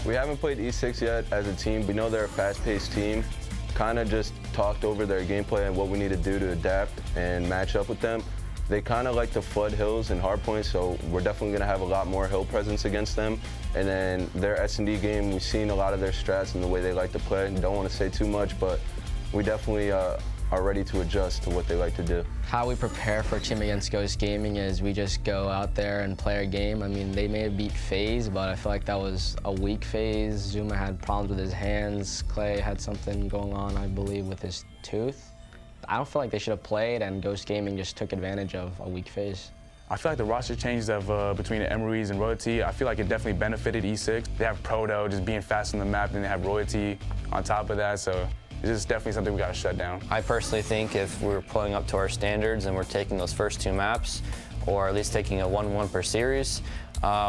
We haven't played E6 yet as a team. We know they're a fast-paced team. Kind of just talked over their gameplay and what we need to do to adapt and match up with them. They kind of like to flood hills and hardpoint, so we're definitely going to have a lot more hill presence against them. And then their S&D game, we've seen a lot of their strats and the way they like to play. Don't want to say too much, but we definitely are ready to adjust to what they like to do. How we prepare for a team against Ghost Gaming is we just go out there and play our game. I mean, they may have beat FaZe, but I feel like that was a weak FaZe. Zuma had problems with his hands. Clay had something going on, I believe, with his tooth. I don't feel like they should have played, and Ghost Gaming just took advantage of a weak FaZe. I feel like the roster changes of between the Emery's and Royalty, I feel like it definitely benefited E6. They have Proto just being fast on the map, and they have Royalty on top of that, so it's just definitely something we got to shut down. I personally think if we're pulling up to our standards and we're taking those first 2 maps, or at least taking a 1-1 per series,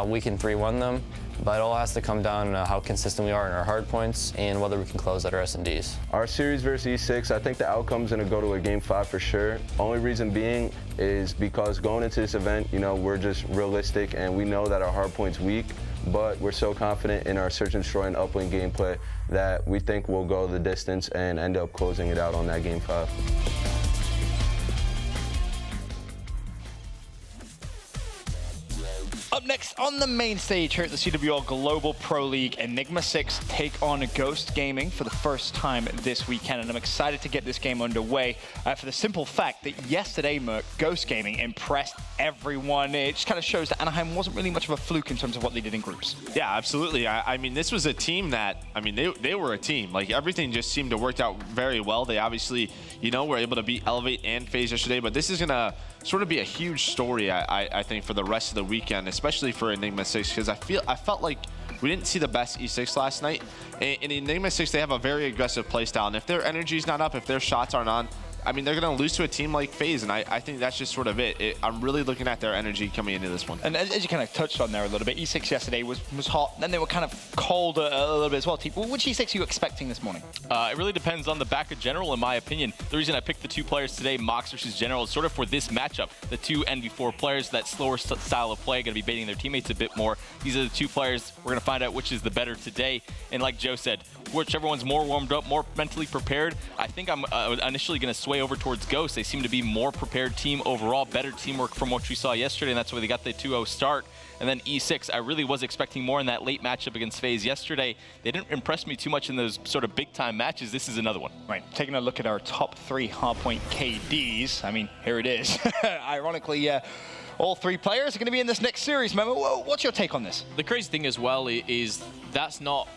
we can 3-1 them. But it all has to come down to how consistent we are in our hard points and whether we can close out our S&Ds. Our series versus E6, I think the outcome's going to go to a Game 5 for sure. Only reason being is because going into this event, you know, we're just realistic and we know that our hard point's weak, but we're so confident in our search and destroy and uplink gameplay that we think we'll go the distance and end up closing it out on that Game 5. Up next on the main stage here at the CWL Global Pro League, Enigma6 take on Ghost Gaming for the first time this weekend, and I'm excited to get this game underway for the simple fact that yesterday, Merc, Ghost Gaming impressed everyone. It just kind of shows that Anaheim wasn't really much of a fluke in terms of what they did in groups. Yeah, absolutely. I mean, this was a team that, I mean, they were a team. Like, everything just seemed to work out very well. They obviously, you know, were able to beat Elevate and FaZe yesterday, but this is going to sort of be a huge story, I think, for the rest of the weekend, especially for Enigma6, because I felt like we didn't see the best E6 last night. In Enigma6, they have a very aggressive playstyle, and if their energy's not up, if their shots aren't on, I mean, they're going to lose to a team like FaZe, and I think that's just sort of it. I'm really looking at their energy coming into this one. And as you kind of touched on there a little bit, E6 yesterday was hot, then they were kind of cold a little bit as well. Which E6 are you expecting this morning? It really depends on the back of General, in my opinion. The reason I picked the 2 players today, Mox versus General, is sort of for this matchup. The 2 NV4 players, that slower style of play, going to be baiting their teammates a bit more. These are the 2 players. We're going to find out which is the better today. And like Joe said, whichever one's more warmed up, more mentally prepared, I think I'm initially going to sway over towards Ghost. They seem to be more prepared team overall, better teamwork from what we saw yesterday, and that's why they got the 2-0 start. And then E6, I really was expecting more in that late matchup against FaZe yesterday. They didn't impress me too much in those sort of big-time matches. This is another one. Right, taking a look at our top 3 hardpoint KDs. I mean, here it is. Ironically, all 3 players are going to be in this next series. Remember, what's your take on this? The crazy thing as well is that's not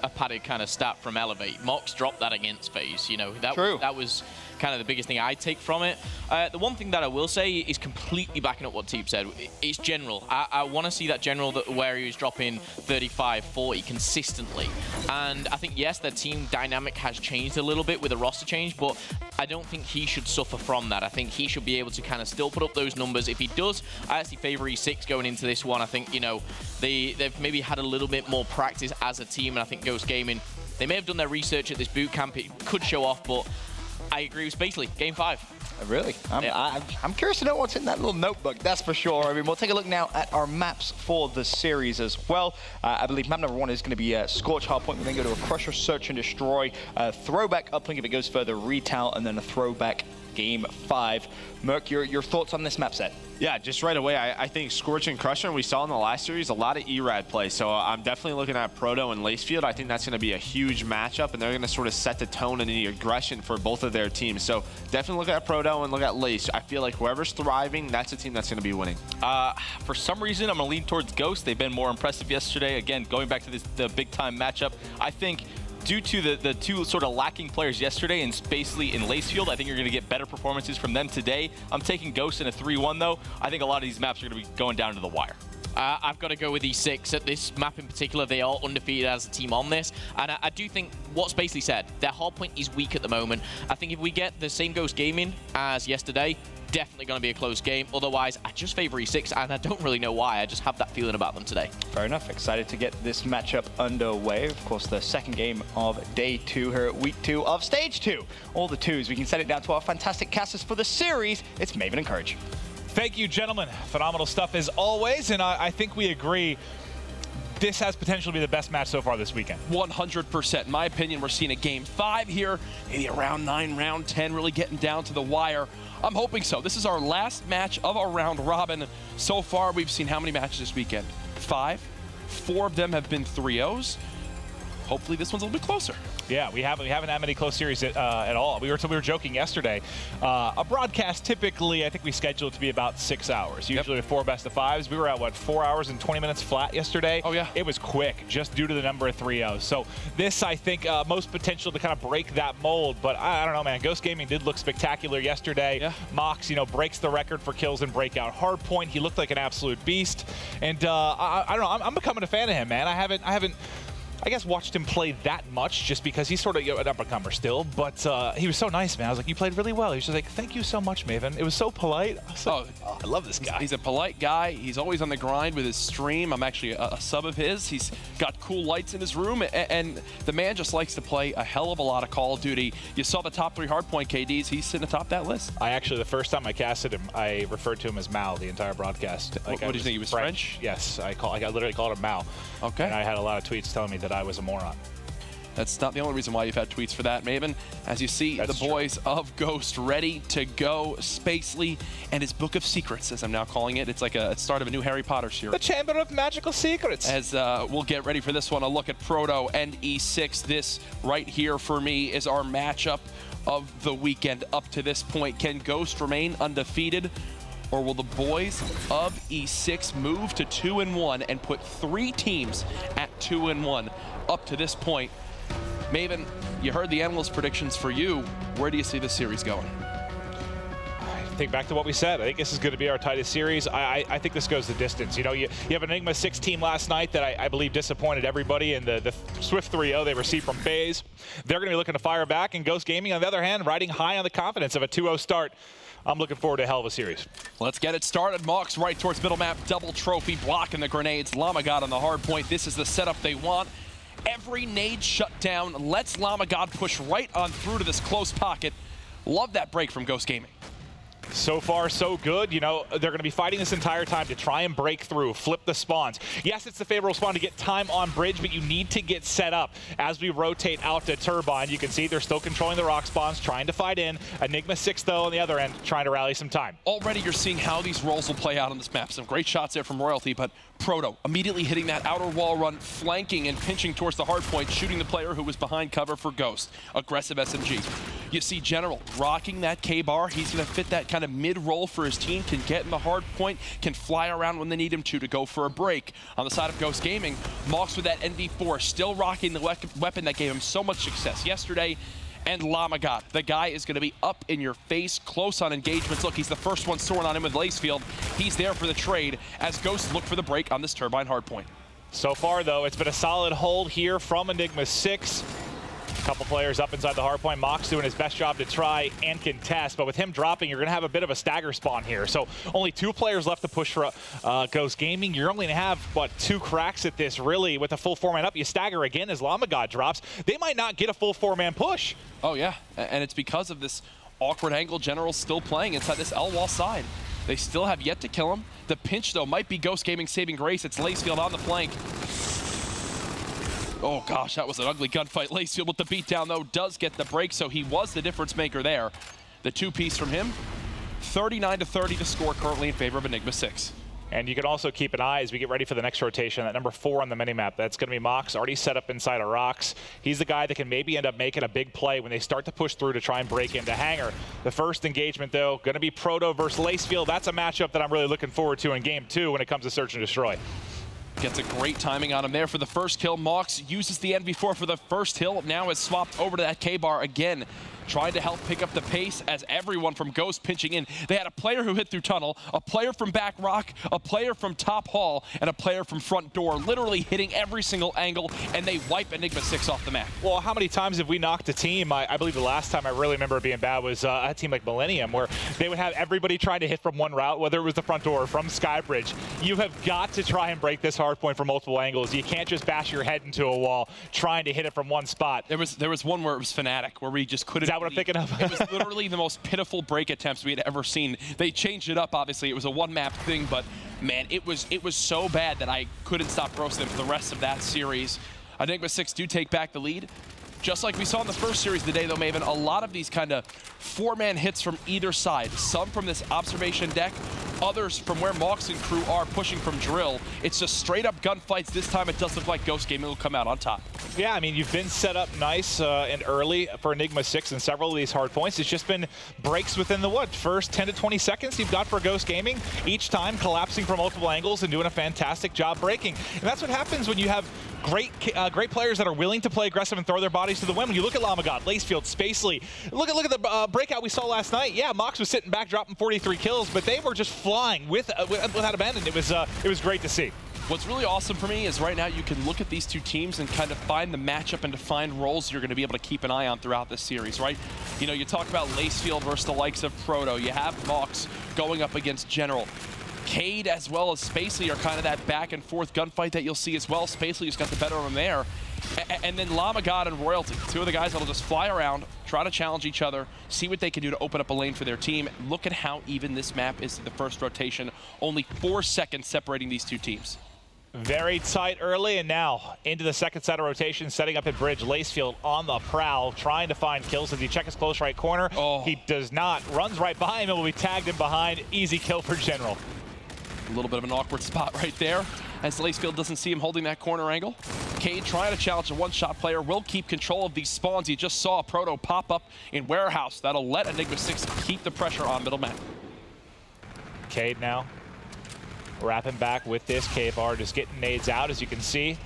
a padded kind of stat from Elevate. Mox dropped that against FaZe. You know, that was kind of the biggest thing I take from it. The one thing that I will say is completely backing up what Teep said. It's General. I want to see that General where he was dropping 35, 40 consistently. And I think, yes, the team dynamic has changed a little bit with the roster change, but I don't think he should suffer from that. I think he should be able to kind of still put up those numbers. If he does, I actually favor E6 going into this one. I think, you know, they've maybe had a little bit more practice as a team, and I think Ghost Gaming, they may have done their research at this boot camp. It could show off, but I agree with Spacely. Game 5. Really? I'm curious to know what's in that little notebook, that's for sure. I mean, we'll take a look now at our maps for the series as well. I believe map number 1 is going to be Scorch Hardpoint. We then go to a Crusher, Search and Destroy, Throwback Uplink if it goes further, Retail, and then a Throwback Game 5. Merc, your thoughts on this map set? Yeah, just right away, I think Scorch and Crusher, we saw in the last series a lot of ERAD play, so I'm definitely looking at Proto and Lacefield. I think that's going to be a huge matchup, and they're going to sort of set the tone and the aggression for both of their teams. So definitely look at Proto and look at Lace. I feel like whoever's thriving, that's a team that's going to be winning. For some reason, I'm going to lean towards Ghost. They've been more impressive yesterday. Again, going back to the big-time matchup, I think due to the 2 sort of lacking players yesterday in Spacely and Lacefield, I think you're going to get better performances from them today. I'm taking Ghost in a 3-1, though. I think a lot of these maps are going to be going down to the wire. I've got to go with E6. At this map in particular, they are undefeated as a team on this. And I do think what Spacely said, their hardpoint is weak at the moment. I think if we get the same Ghost Gaming as yesterday, definitely going to be a close game. Otherwise, I just favor E6, and I don't really know why. I just have that feeling about them today. Fair enough. Excited to get this matchup underway. Of course, the second game of day 2 here at week 2 of stage 2. All the 2s. We can send it down to our fantastic casters for the series. It's Maven and Courage. Thank you, gentlemen. Phenomenal stuff as always, and I think we agree. this has potential to be the best match so far this weekend. 100%. In my opinion, we're seeing a Game 5 here, maybe a round 9, round 10, really getting down to the wire. I'm hoping so. This is our last match of our round robin. So far, we've seen how many matches this weekend? 5. 4 of them have been 3-0s. Hopefully this one's a little bit closer. Yeah, we haven't had many close series at all. We were joking yesterday. A broadcast typically, I think we schedule it to be about 6 hours. Usually with 4 best-of-5s. We were at, what, 4 hours and 20 minutes flat yesterday? Oh, yeah. It was quick, just due to the number of 3-0s. So this, I think, most potential to kind of break that mold. But I don't know, man. Ghost Gaming did look spectacular yesterday. Yeah. Mox, breaks the record for kills in Breakout Hardpoint. He looked like an absolute beast. And I don't know, I'm becoming a fan of him, man. I haven't I guess watched him play that much just because he's sort of an up-and-comer still, but he was so nice, man. I was like, you played really well. He was just like, thank you so much, Maven. It was so polite. I was like, oh, I love this guy. He's a polite guy. He's always on the grind with his stream. I'm actually a sub of his. He's got cool lights in his room, and the man just likes to play a hell of a lot of Call of Duty. You saw the top 3 Hardpoint KDs. He's sitting atop that list. I actually, the first time I casted him, I referred to him as Mal the entire broadcast. Like, what did you think? He was French? Yes, I literally called him Mal. Okay. And I had a lot of tweets telling me that I was a moron. That's not the only reason why you've had tweets for that, Maven. As you see, the boys of Ghost ready to go. Spacely and his Book of Secrets, as I'm now calling it. It's like a start of a new Harry Potter series. The Chamber of Magical Secrets. As we'll get ready for this one, a look at Proto and E6. This right here for me is our matchup of the weekend up to this point. Can Ghost remain undefeated? Or will the boys of E6 move to 2-1 and put 3 teams at 2-1 up to this point? Maven, you heard the analyst predictions for you. Where do you see this series going? I think back to what we said. I think this is going to be our tightest series. I think this goes the distance. You have an Enigma6 team last night that I believe disappointed everybody in the swift 3-0 they received from FaZe. They're going to be looking to fire back, and Ghost Gaming, on the other hand, riding high on the confidence of a 2-0 start. I'm looking forward to a hell of a series. Let's get it started. Mox right towards middle map, double trophy, blocking the grenades. Lamagod on the hard point. This is the setup they want. Every nade shut down lets Lamagod push right on through to this close pocket. Love that break from Ghost Gaming. So far, so good. They're going to be fighting this entire time to try and break through, flip the spawns. Yes, it's the favorable spawn to get time on bridge, but you need to get set up. As we rotate out to Turbine, you can see they're still controlling the rock spawns, trying to fight in. Enigma6, though, on the other end, trying to rally some time. Already you're seeing how these roles will play out on this map. Some great shots there from Royalty, but Proto immediately hitting that outer wall run, flanking and pinching towards the hard point, shooting the player who was behind cover for Ghost. Aggressive SMG. You see General rocking that K-bar. He's going to fit that kind of mid-roll for his team, can get in the hard point, can fly around when they need him to go for a break. On the side of Ghost Gaming, Mox with that NV4, still rocking the weapon that gave him so much success yesterday. And Lamagod, the guy is going to be up in your face, close on engagements. Look, he's the first one soaring on him with Lacefield. He's there for the trade as Ghosts look for the break on this Turbine hardpoint. So far, though, it's been a solid hold here from Enigma6. A couple players up inside the hardpoint. Mox doing his best job to try and contest, but with him dropping, you're going to have a bit of a stagger spawn here. So only 2 players left to push for Ghost Gaming. You're only going to have, what, 2 cracks at this, really, with a full 4-man up. You stagger again as Lamagod drops. They might not get a full 4-man push. Oh, yeah, and it's because of this awkward angle General still playing inside this L-wall side. They still have yet to kill him. The pinch, though, might be Ghost Gaming saving grace. It's Lacefield on the flank. Oh, gosh, that was an ugly gunfight. Lacefield with the beatdown, though, does get the break, so he was the difference maker there. The 2-piece from him, 39-30 to score currently in favor of Enigma6. And you can also keep an eye as we get ready for the next rotation. That number 4 on the minimap, that's going to be Mox, already set up inside of rocks. He's the guy that can maybe end up making a big play when they start to push through to try and break into Hangar. The first engagement, though, going to be Proto versus Lacefield. That's a matchup that I'm really looking forward to in Game 2 when it comes to Search and Destroy. Gets a great timing on him there for the first kill. Mox uses the NV4 for the first kill. Now has swapped over to that K-bar again. Trying to help pick up the pace as everyone from Ghost pinching in. They had a player who hit through tunnel, a player from back rock, a player from top hall, and a player from front door, literally hitting every single angle, and they wipe Enigma6 off the map. Well, how many times have we knocked a team? I believe the last time I really remember being bad was a team like Millennium, where they would have everybody trying to hit from one route, whether it was the front door or from Skybridge. You have got to try and break this hard point from multiple angles. You can't just bash your head into a wall trying to hit it from one spot. There was one where it was Fnatic, where we just couldn't. Is that what I'm thinking of? It was literally the most pitiful break attempts we had ever seen. They changed it up, obviously. It was a one-map thing, but man, it was so bad that I couldn't stop roasting them for the rest of that series. Enigma6 do take back the lead. Just like we saw in the first series today, though, Maven, a lot of these kind of four-man hits from either side. Some from this observation deck, others from where Mox and crew are pushing from drill. It's just straight-up gunfights. This time it does look like Ghost Gaming will come out on top. Yeah, I mean, you've been set up nice and early for Enigma6 in several of these hard points. It's just been breaks within the first 10 to 20 seconds you've got for Ghost Gaming, each time collapsing from multiple angles and doing a fantastic job breaking. And that's what happens when you have great players that are willing to play aggressive and throw their bodies to the wind. When you look at Lamagod, Lacefield, Spacely, look at the breakout we saw last night. Yeah, Mox was sitting back dropping 43 kills, but they were just flying without abandon. It was great to see. What's really awesome for me is right now you can look at these two teams and kind of find the matchup and define roles you're going to be able to keep an eye on throughout this series, right? You know, you talk about Lacefield versus the likes of Proto. You have Mox going up against General. Cade as well as Spacely are kind of that back and forth gunfight that you'll see as well. Spacely has got the better of them there. And then Lamagod and Royalty, two of the guys that'll just fly around, try to challenge each other, see what they can do to open up a lane for their team. Look at how even this map is to the first rotation. Only 4 seconds separating these two teams. Very tight early, and now into the second set of rotation, setting up at bridge. Lacefield on the prowl, trying to find kills. Does he check his close right corner? Oh. He does not. Runs right by him and will be tagged in behind. Easy kill for General. A little bit of an awkward spot right there, as Lacefield doesn't see him holding that corner angle. Cade trying to challenge a one-shot player, will keep control of these spawns. You just saw a Proto pop up in Warehouse. That'll let Enigma6 keep the pressure on middle map. Cade now wrapping back with this K-bar, just getting nades out, as you can see.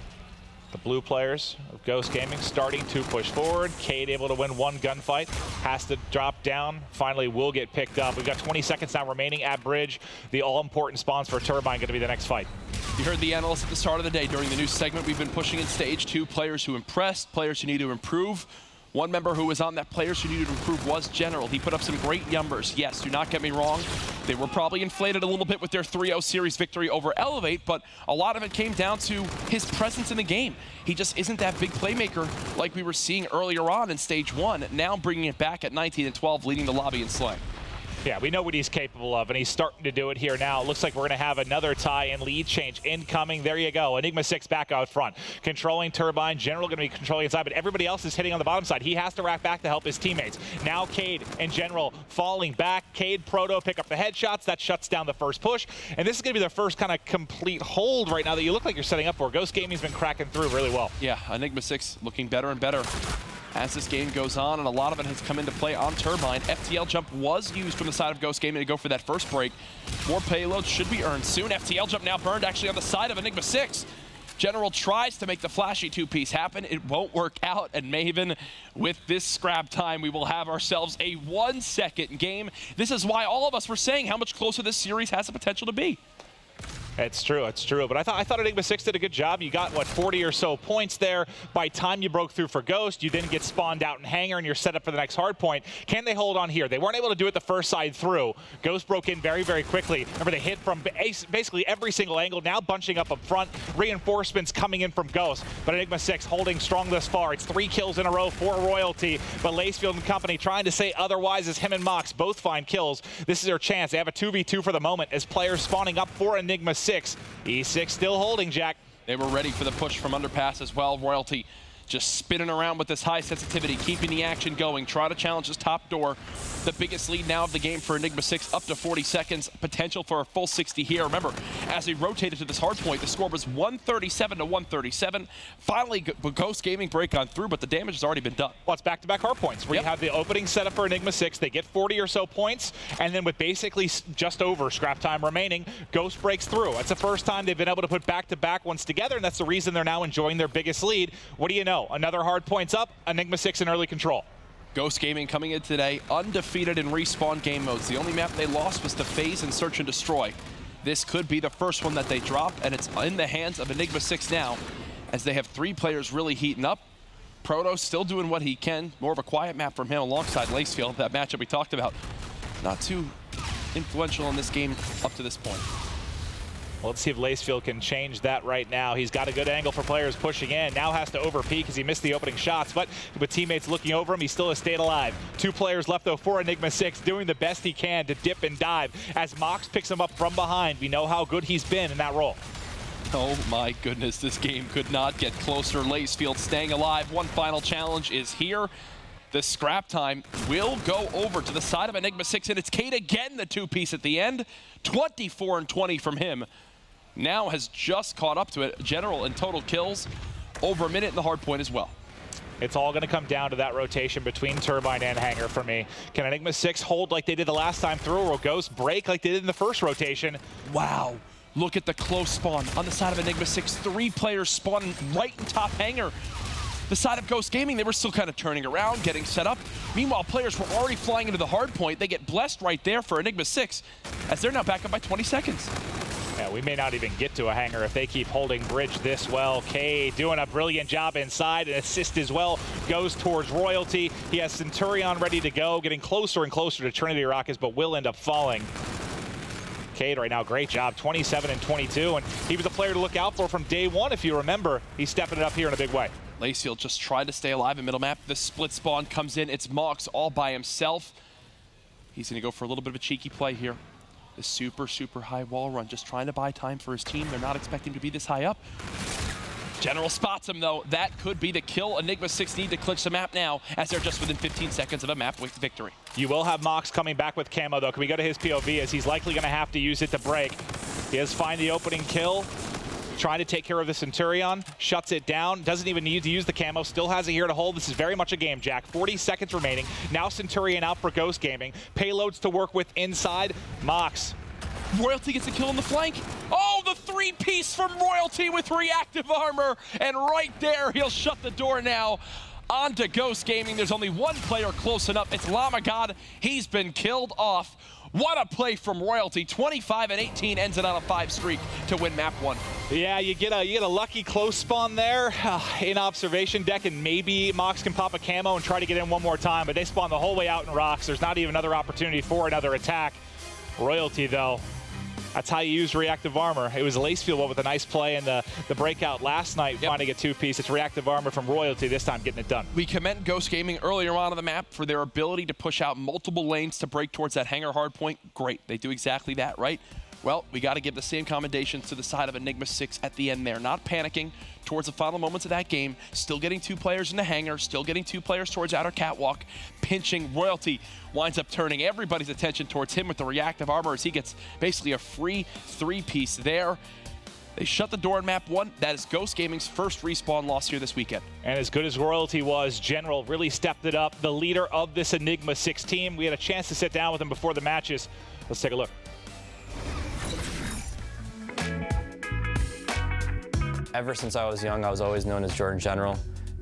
The blue players of Ghost Gaming starting to push forward. Cade able to win one gunfight, has to drop down, finally will get picked up. We've got 20 seconds now remaining at bridge. The all-important spawns for Turbine going to be the next fight. You heard the analysts at the start of the day. During the new segment, we've been pushing in stage 2 players who impressed, players who need to improve. One member who was on that players who needed to improve was General. He put up some great numbers. Yes, do not get me wrong. They were probably inflated a little bit with their 3-0 series victory over Elevate, but a lot of it came down to his presence in the game. He just isn't that big playmaker like we were seeing earlier on in stage 1. Now bringing it back at 19 and 12, leading the lobby in slaying. Yeah, we know what he's capable of, and he's starting to do it here now. It looks like we're going to have another tie and lead change incoming. There you go. Enigma6 back out front. Controlling Turbine. General going to be controlling inside, but everybody else is hitting on the bottom side. He has to rack back to help his teammates. Now Cade and General falling back. Cade, Proto pick up the headshots. That shuts down the first push. And this is going to be their first kind of complete hold right now that you look like you're setting up for. Ghost Gaming's been cracking through really well. Yeah, Enigma6 looking better and better as this game goes on, and a lot of it has come into play on Turbine. FTL jump was used from the side of Ghost Gaming to go for that first break. More payloads should be earned soon. FTL jump now burned actually on the side of Enigma6. General tries to make the flashy two-piece happen. It won't work out, and Maven, with this scrap time, we will have ourselves a 1-second game. This is why all of us were saying how much closer this series has the potential to be. It's true, it's true. But I thought Enigma6 did a good job. You got, what, 40 or so points there. By the time you broke through for Ghost, you then get spawned out in Hangar, and you're set up for the next hard point. Can they hold on here? They weren't able to do it the first side through. Ghost broke in very, very quickly. Remember, they hit from basically every single angle, now bunching up front. Reinforcements coming in from Ghost. But Enigma6 holding strong thus far. It's 3 kills in a row for Royalty. But Lacefield and company trying to say otherwise as him and Mox both find kills. This is their chance. They have a 2v2 for the moment as players spawning up for Enigma6. E6 still holding, Jack. They were ready for the push from underpass as well. Royalty just spinning around with this high sensitivity, keeping the action going, try to challenge this top door. The biggest lead now of the game for Enigma6, up to 40 seconds, potential for a full 60 here. Remember, as he rotated to this hard point, the score was 137 to 137. Finally, Ghost Gaming break on through, but the damage has already been done. Well, it's back-to-back hard points, where you have the opening setup for Enigma6. They get 40 or so points, and then with basically just over scrap time remaining, Ghost breaks through. That's the first time they've been able to put back-to-back ones together, and that's the reason they're now enjoying their biggest lead. What do you know? Another hard points up, Enigma6 in early control. Ghost Gaming coming in today, undefeated in respawn game modes. The only map they lost was to phase and search and destroy. This could be the first one that they drop, and it's in the hands of Enigma6 now, as they have 3 players really heating up. Proto still doing what he can. More of a quiet map from him alongside Lacefield, that matchup we talked about. Not too influential in this game up to this point. Well, let's see if Lacefield can change that right now. He's got a good angle for players pushing in. Now has to over-peek because he missed the opening shots, but with teammates looking over him, he still has stayed alive. 2 players left, though, for Enigma6, doing the best he can to dip and dive. As Mox picks him up from behind, we know how good he's been in that role. Oh my goodness, this game could not get closer. Lacefield staying alive. One final challenge is here. The scrap time will go over to the side of Enigma6, and it's Cade again, the 2-piece at the end. 24 and 20 from him. Now has just caught up to it. General in total kills, over a minute in the hard point as well. It's all going to come down to that rotation between Turbine and Hangar for me. Can Enigma6 hold like they did the last time through, or will Ghost break like they did in the first rotation? Wow. Look at the close spawn on the side of Enigma6. 3 players spawning right in top Hangar. The side of Ghost Gaming, they were still kind of turning around, getting set up. Meanwhile, players were already flying into the hard point. They get blessed right there for Enigma6, as they're now back up by 20 seconds. Yeah, we may not even get to a Hangar if they keep holding bridge this well. Cade doing a brilliant job inside. An assist as well goes towards Royalty. He has Centurion ready to go, getting closer and closer to Trinity Rockets, but will end up falling. Cade right now, great job, 27 and 22, and he was a player to look out for from day one, if you remember. He's stepping it up here in a big way. Lacefield just tried to stay alive in middle map. The split spawn comes in. It's Mox all by himself. He's going to go for a little bit of a cheeky play here. The super, super high wall run, just trying to buy time for his team. They're not expecting to be this high up. General spots him, though. That could be the kill Enigma6 need to clinch the map now, as they're just within 15 seconds of a map with victory. You will have Mox coming back with camo, though. Can we go to his POV, as he's likely going to have to use it to break. He has find the opening kill, trying to take care of the Centurion, shuts it down, doesn't even need to use the camo, still has it here to hold. This is very much a game, Jack. 40 seconds remaining. Now Centurion out for Ghost Gaming. Payloads to work with inside. Mox. Royalty gets a kill on the flank. Oh, the 3-piece from Royalty with reactive armor. And right there, he'll shut the door now. On to Ghost Gaming. There's only one player close enough. It's Lamagod. He's been killed off. What a play from Royalty. 25 and 18 ends it on a 5 streak to win map 1. Yeah, you get a lucky close spawn there in observation deck, and maybe Mox can pop a camo and try to get in one more time, but they spawn the whole way out in rocks. There's not even another opportunity for another attack. Royalty, though, that's how you use reactive armor. It was Lacefield with a nice play in the breakout last night, finding a 2-piece. It's reactive armor from Royalty this time, getting it done. We commend Ghost Gaming earlier on the map for their ability to push out multiple lanes to break towards that Hangar hard point. Great, they do exactly that, right? Well, we got to give the same commendations to the side of Enigma6 at the end there. Not panicking towards the final moments of that game. Still getting 2 players in the Hangar. Still getting 2 players towards outer catwalk. Pinching. Royalty winds up turning everybody's attention towards him with the reactive armor as he gets basically a free 3-piece there. They shut the door in map 1. That is Ghost Gaming's first respawn loss here this weekend. And as good as Royalty was, General really stepped it up. The leader of this Enigma6 team. We had a chance to sit down with him before the matches. Let's take a look. Ever since I was young, I was always known as Jordan General.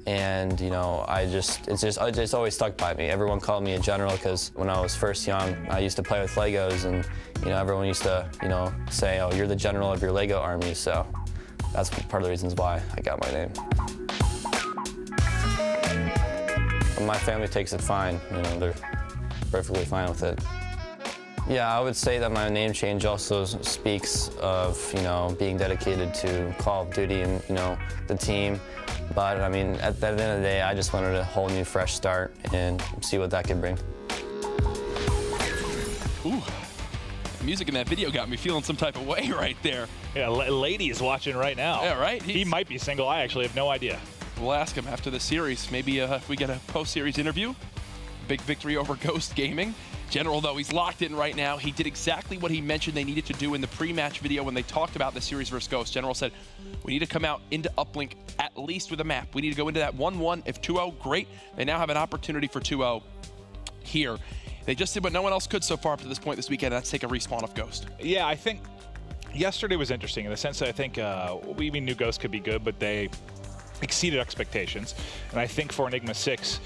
And, you know, it's always stuck by me. Everyone called me a general because when I was first young, I used to play with Legos, and, you know, everyone used to, you know, say, oh, you're the general of your Lego army. So that's part of the reasons why I got my name. But my family takes it fine. You know, they're perfectly fine with it. Yeah, I would say that my name change also speaks of, you know, being dedicated to Call of Duty and, you know, the team. But, I mean, at the end of the day, I just wanted a whole new, fresh start and see what that could bring. Ooh, the music in that video got me feeling some type of way right there. Yeah, lady is watching right now. Yeah, right? He might be single. I actually have no idea. We'll ask him after the series. Maybe if we get a post-series interview. Big victory over Ghost Gaming. General, though, he's locked in right now. He did exactly what he mentioned they needed to do in the pre-match video when they talked about the series versus Ghost. General said, we need to come out into Uplink at least with a map. We need to go into that 1-1. If 2-0, great. They now have an opportunity for 2-0 here. They just did what no one else could so far up to this point this weekend, and that's take a respawn of Ghost. Yeah, I think yesterday was interesting in the sense that I think we knew Ghost could be good, but they exceeded expectations. And I think for Enigma6,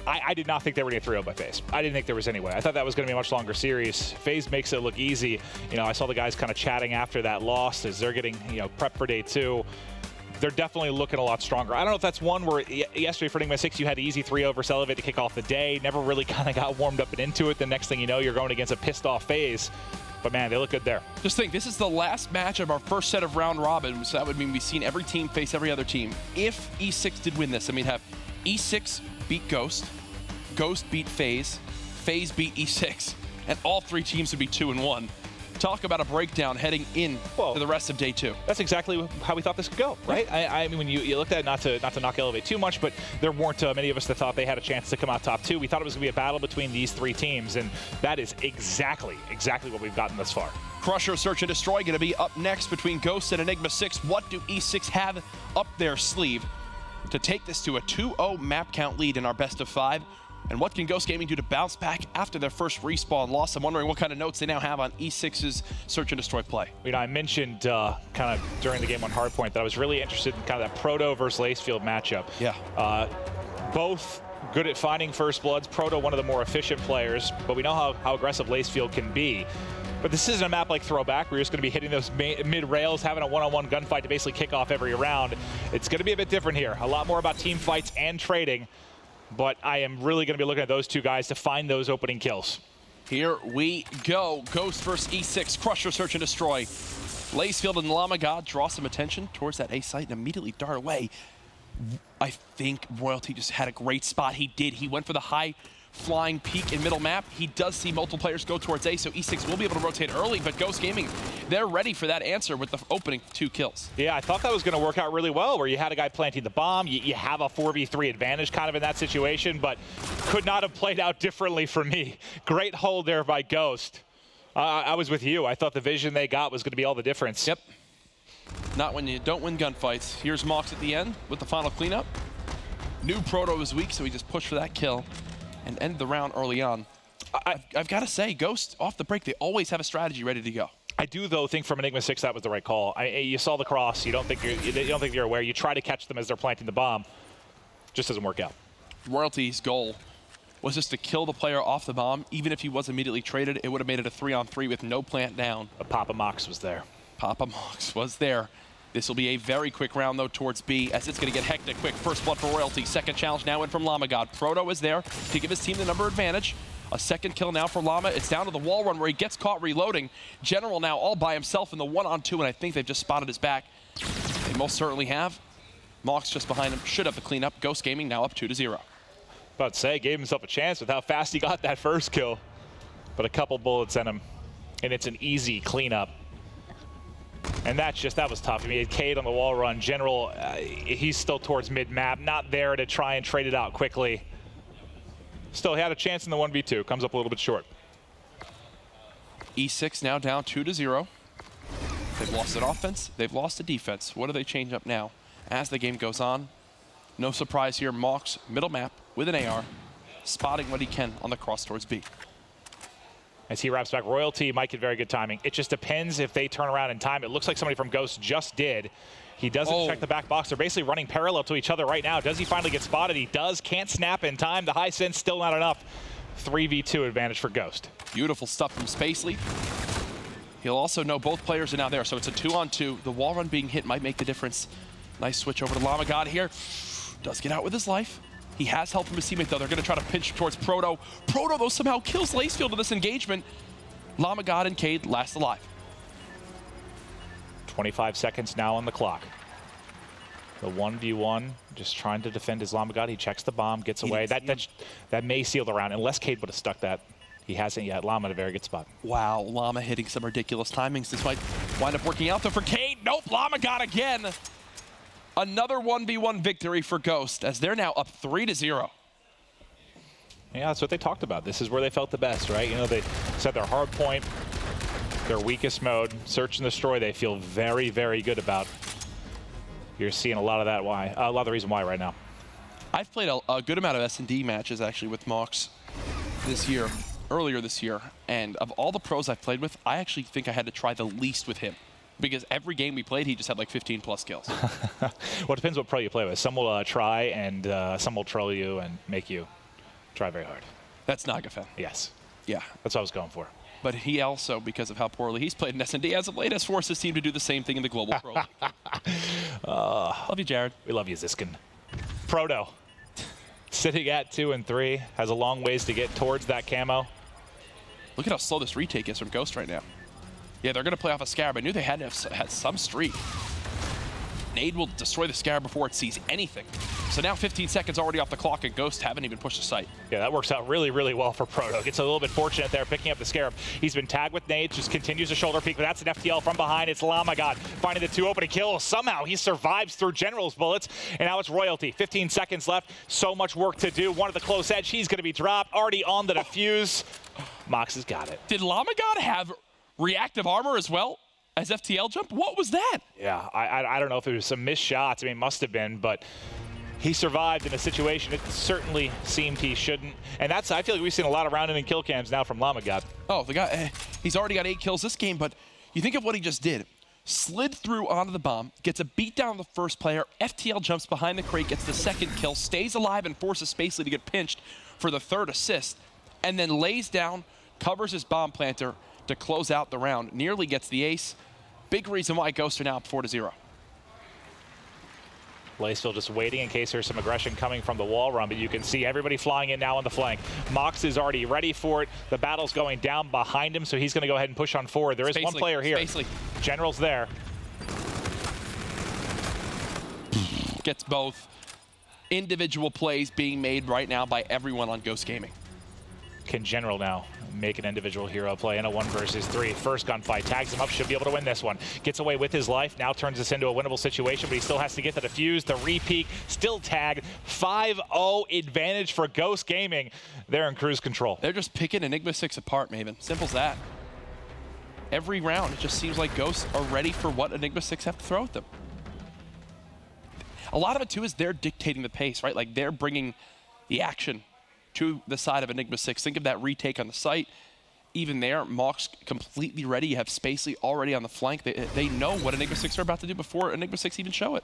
I did not think they were going to 3-0 by FaZe. I didn't think there was any way. I thought that was going to be a much longer series. FaZe makes it look easy. You know, I saw the guys kind of chatting after that loss as they're getting, you know, prep for day 2. They're definitely looking a lot stronger. I don't know if that's one where yesterday for Enigma6 you had easy 3 over Elevate to kick off the day. Never really kind of got warmed up and into it. The next thing you know, you're going against a pissed off FaZe. But, man, they look good there. Just think, this is the last match of our first set of round robin, so that would mean we've seen every team face every other team. If E6 did win this, I mean, have E6 beat Ghost, Ghost beat FaZe, FaZe beat E6, and all 3 teams would be 2-1. Talk about a breakdown heading in to the rest of day 2. That's exactly how we thought this could go, right? I mean, when you looked at it, not to knock Elevate too much, but there weren't many of us that thought they had a chance to come out top 2. We thought it was going to be a battle between these 3 teams, and that is exactly what we've gotten thus far. Crusher, Search and Destroy going to be up next between Ghost and Enigma6. What do E6 have up their sleeve to take this to a 2-0 map count lead in our best of 5? And what can Ghost Gaming do to bounce back after their first respawn loss? I'm wondering what kind of notes they now have on E6's Search and Destroy play. You know, I mentioned kind of during the game on Hardpoint that I was really interested in kind of that Proto versus Lacefield matchup. Yeah. Both good at finding first bloods. Proto, one of the more efficient players, but we know how aggressive Lacefield can be. But this isn't a map like Throwback where you're just going to be hitting those mid-rails, having a one-on-one gunfight to basically kick off every round. It's going to be a bit different here. A lot more about team fights and trading. But I am really going to be looking at those 2 guys to find those opening kills. Here we go. Ghost versus E6. Crusher, Search and Destroy. Lacefield and Llama God draw some attention towards that A site and immediately dart away. I think Royalty just had a great spot. He did. He went for the high flying peak in middle map. He does see multiple players go towards A, so E6 will be able to rotate early, but Ghost Gaming, they're ready for that answer with the opening 2 kills. Yeah, I thought that was going to work out really well, where you had a guy planting the bomb. You have a 4v3 advantage kind of in that situation, but could not have played out differently for me. Great hold there by Ghost. I was with you. I thought the vision they got was going to be all the difference. Yep. Not when you don't win gunfights. Here's Mox at the end with the final cleanup. Knew Proto was weak, so he just pushed for that kill and ended the round early on. I've got to say, Ghost, off the break, they always have a strategy ready to go. I do, though, think from Enigma6 that was the right call. You saw the cross. You don't think you're aware. You try to catch them as they're planting the bomb. Just doesn't work out. Royalty's goal was just to kill the player off the bomb. Even if he was immediately traded, it would have made it a 3-on-3 with no plant down. But Papa Mox was there. Papa Mox was there. This will be a very quick round, though, towards B, as it's going to get hectic quick. First blood for Royalty. Second challenge now in from Llama God. Proto is there to give his team the number advantage. A second kill now for Llama. It's down to the wall run where he gets caught reloading. General now all by himself in the 1-on-2, and I think they've just spotted his back. They most certainly have. Mox just behind him. Should have the cleanup. Ghost Gaming now up 2-0. About to say, gave himself a chance with how fast he got that first kill. But a couple bullets in him, and it's an easy cleanup. And that was tough. I mean, Cade on the wall run. General, he's still towards mid-map, not there to try and trade it out quickly. Still, he had a chance in the 1v2. Comes up a little bit short. E6 now down 2-0. They've lost an offense. They've lost a defense. What do they change up now as the game goes on? No surprise here. Mox, middle map with an AR, spotting what he can on the cross towards B. As he wraps back, Royalty might get very good timing. It just depends if they turn around in time. It looks like somebody from Ghost just did. He doesn't check the back box. They're basically running parallel to each other right now. Does he finally get spotted? He does. Can't snap in time. The high sense still not enough. 3v2 advantage for Ghost. Beautiful stuff from Spacely. He'll also know both players are now there, so it's a 2-on-2. The wall run being hit might make the difference. Nice switch over to Llama God here. Does get out with his life. He has help from his teammate, though. They're going to try to pinch towards Proto. Proto, though, somehow kills Lacefield in this engagement. Llama God and Cade last alive. 25 seconds now on the clock. The 1v1, just trying to defend his Llama God. He checks the bomb, gets away. That may seal the round, unless Cade would have stuck that. He hasn't yet. Llama in a very good spot. Wow, Llama hitting some ridiculous timings. This might wind up working out, though, for Cade. Nope, Llama God again. Another 1v1 victory for Ghost, as they're now up 3-0. Yeah, that's what they talked about. This is where they felt the best, right? You know, they said their hard point, their weakest mode, search and destroy, they feel very, very good about. You're seeing a lot of that a lot of the reason why right now. I've played a good amount of S&D matches, actually, with Mox this year, earlier this year. And of all the pros I've played with, I actually think I had to try the least with him. Because every game we played, he just had like 15+ kills. Well, it depends what pro you play with. Some will try, and some will troll you and make you try very hard. That's Nagafen. Yes. Yeah. That's what I was going for. But he also, because of how poorly he's played in S&D as of late, has forced his team to do the same thing in the Global Pro League. Love you, Jared. We love you, Ziskin. Proto, sitting at 2 and 3, has a long ways to get towards that camo. Look at how slow this retake is from Ghost right now. Yeah, they're going to play off a Scarab. I knew they had to have had some streak. Nade will destroy the Scarab before it sees anything. So now 15 seconds already off the clock, and Ghost haven't even pushed the site. Yeah, that works out really, really well for Proto. Gets a little bit fortunate there picking up the Scarab. He's been tagged with nades, just continues to shoulder peek, but that's an FTL from behind. It's Lamagod finding the 2 opening kills. Somehow he survives through General's bullets, and now it's Royalty. 15 seconds left, so much work to do. One at the close edge, he's going to be dropped. Already on the defuse. Mox has got it. Did Lamagod have reactive armor as well as FTL jump? What was that? Yeah, I don't know if it was some missed shots. I mean, must have been, but he survived in a situation it certainly seemed he shouldn't. And that's, I feel like we've seen a lot of round-in kill cams now from Lamagod. Oh, the guy, he's already got 8 kills this game, but you think of what he just did. Slid through onto the bomb, gets a beat down on the first player, FTL jumps behind the crate, gets the 2nd kill, stays alive and forces Spacely to get pinched for the 3rd assist, and then lays down, covers his bomb planter to close out the round. Nearly gets the ace. Big reason why Ghosts are now up 4-0. Laceville just waiting in case there's some aggression coming from the wall run, but you can see everybody flying in now on the flank. Mox is already ready for it. The battle's going down behind him, so he's going to go ahead and push on forward. There is one player here. Spacely. General's there. Gets both. Individual plays being made right now by everyone on Ghost Gaming. Can General now make an individual hero play in a 1 versus 3? First gunfight, tags him up, should be able to win this one. Gets away with his life, now turns this into a winnable situation, but he still has to get the defuse, the re-peek, still tagged. 5-0 advantage for Ghost Gaming. They're in cruise control. They're just picking Enigma6 apart, Maven. Simple as that. Every round, it just seems like Ghosts are ready for what Enigma6 have to throw at them. A lot of it, too, is they're dictating the pace, right? Like, they're bringing the action to the side of Enigma6. Think of that retake on the site. Even there, Mox completely ready. You have Spacely already on the flank. They know what Enigma6 are about to do before Enigma6 even show it.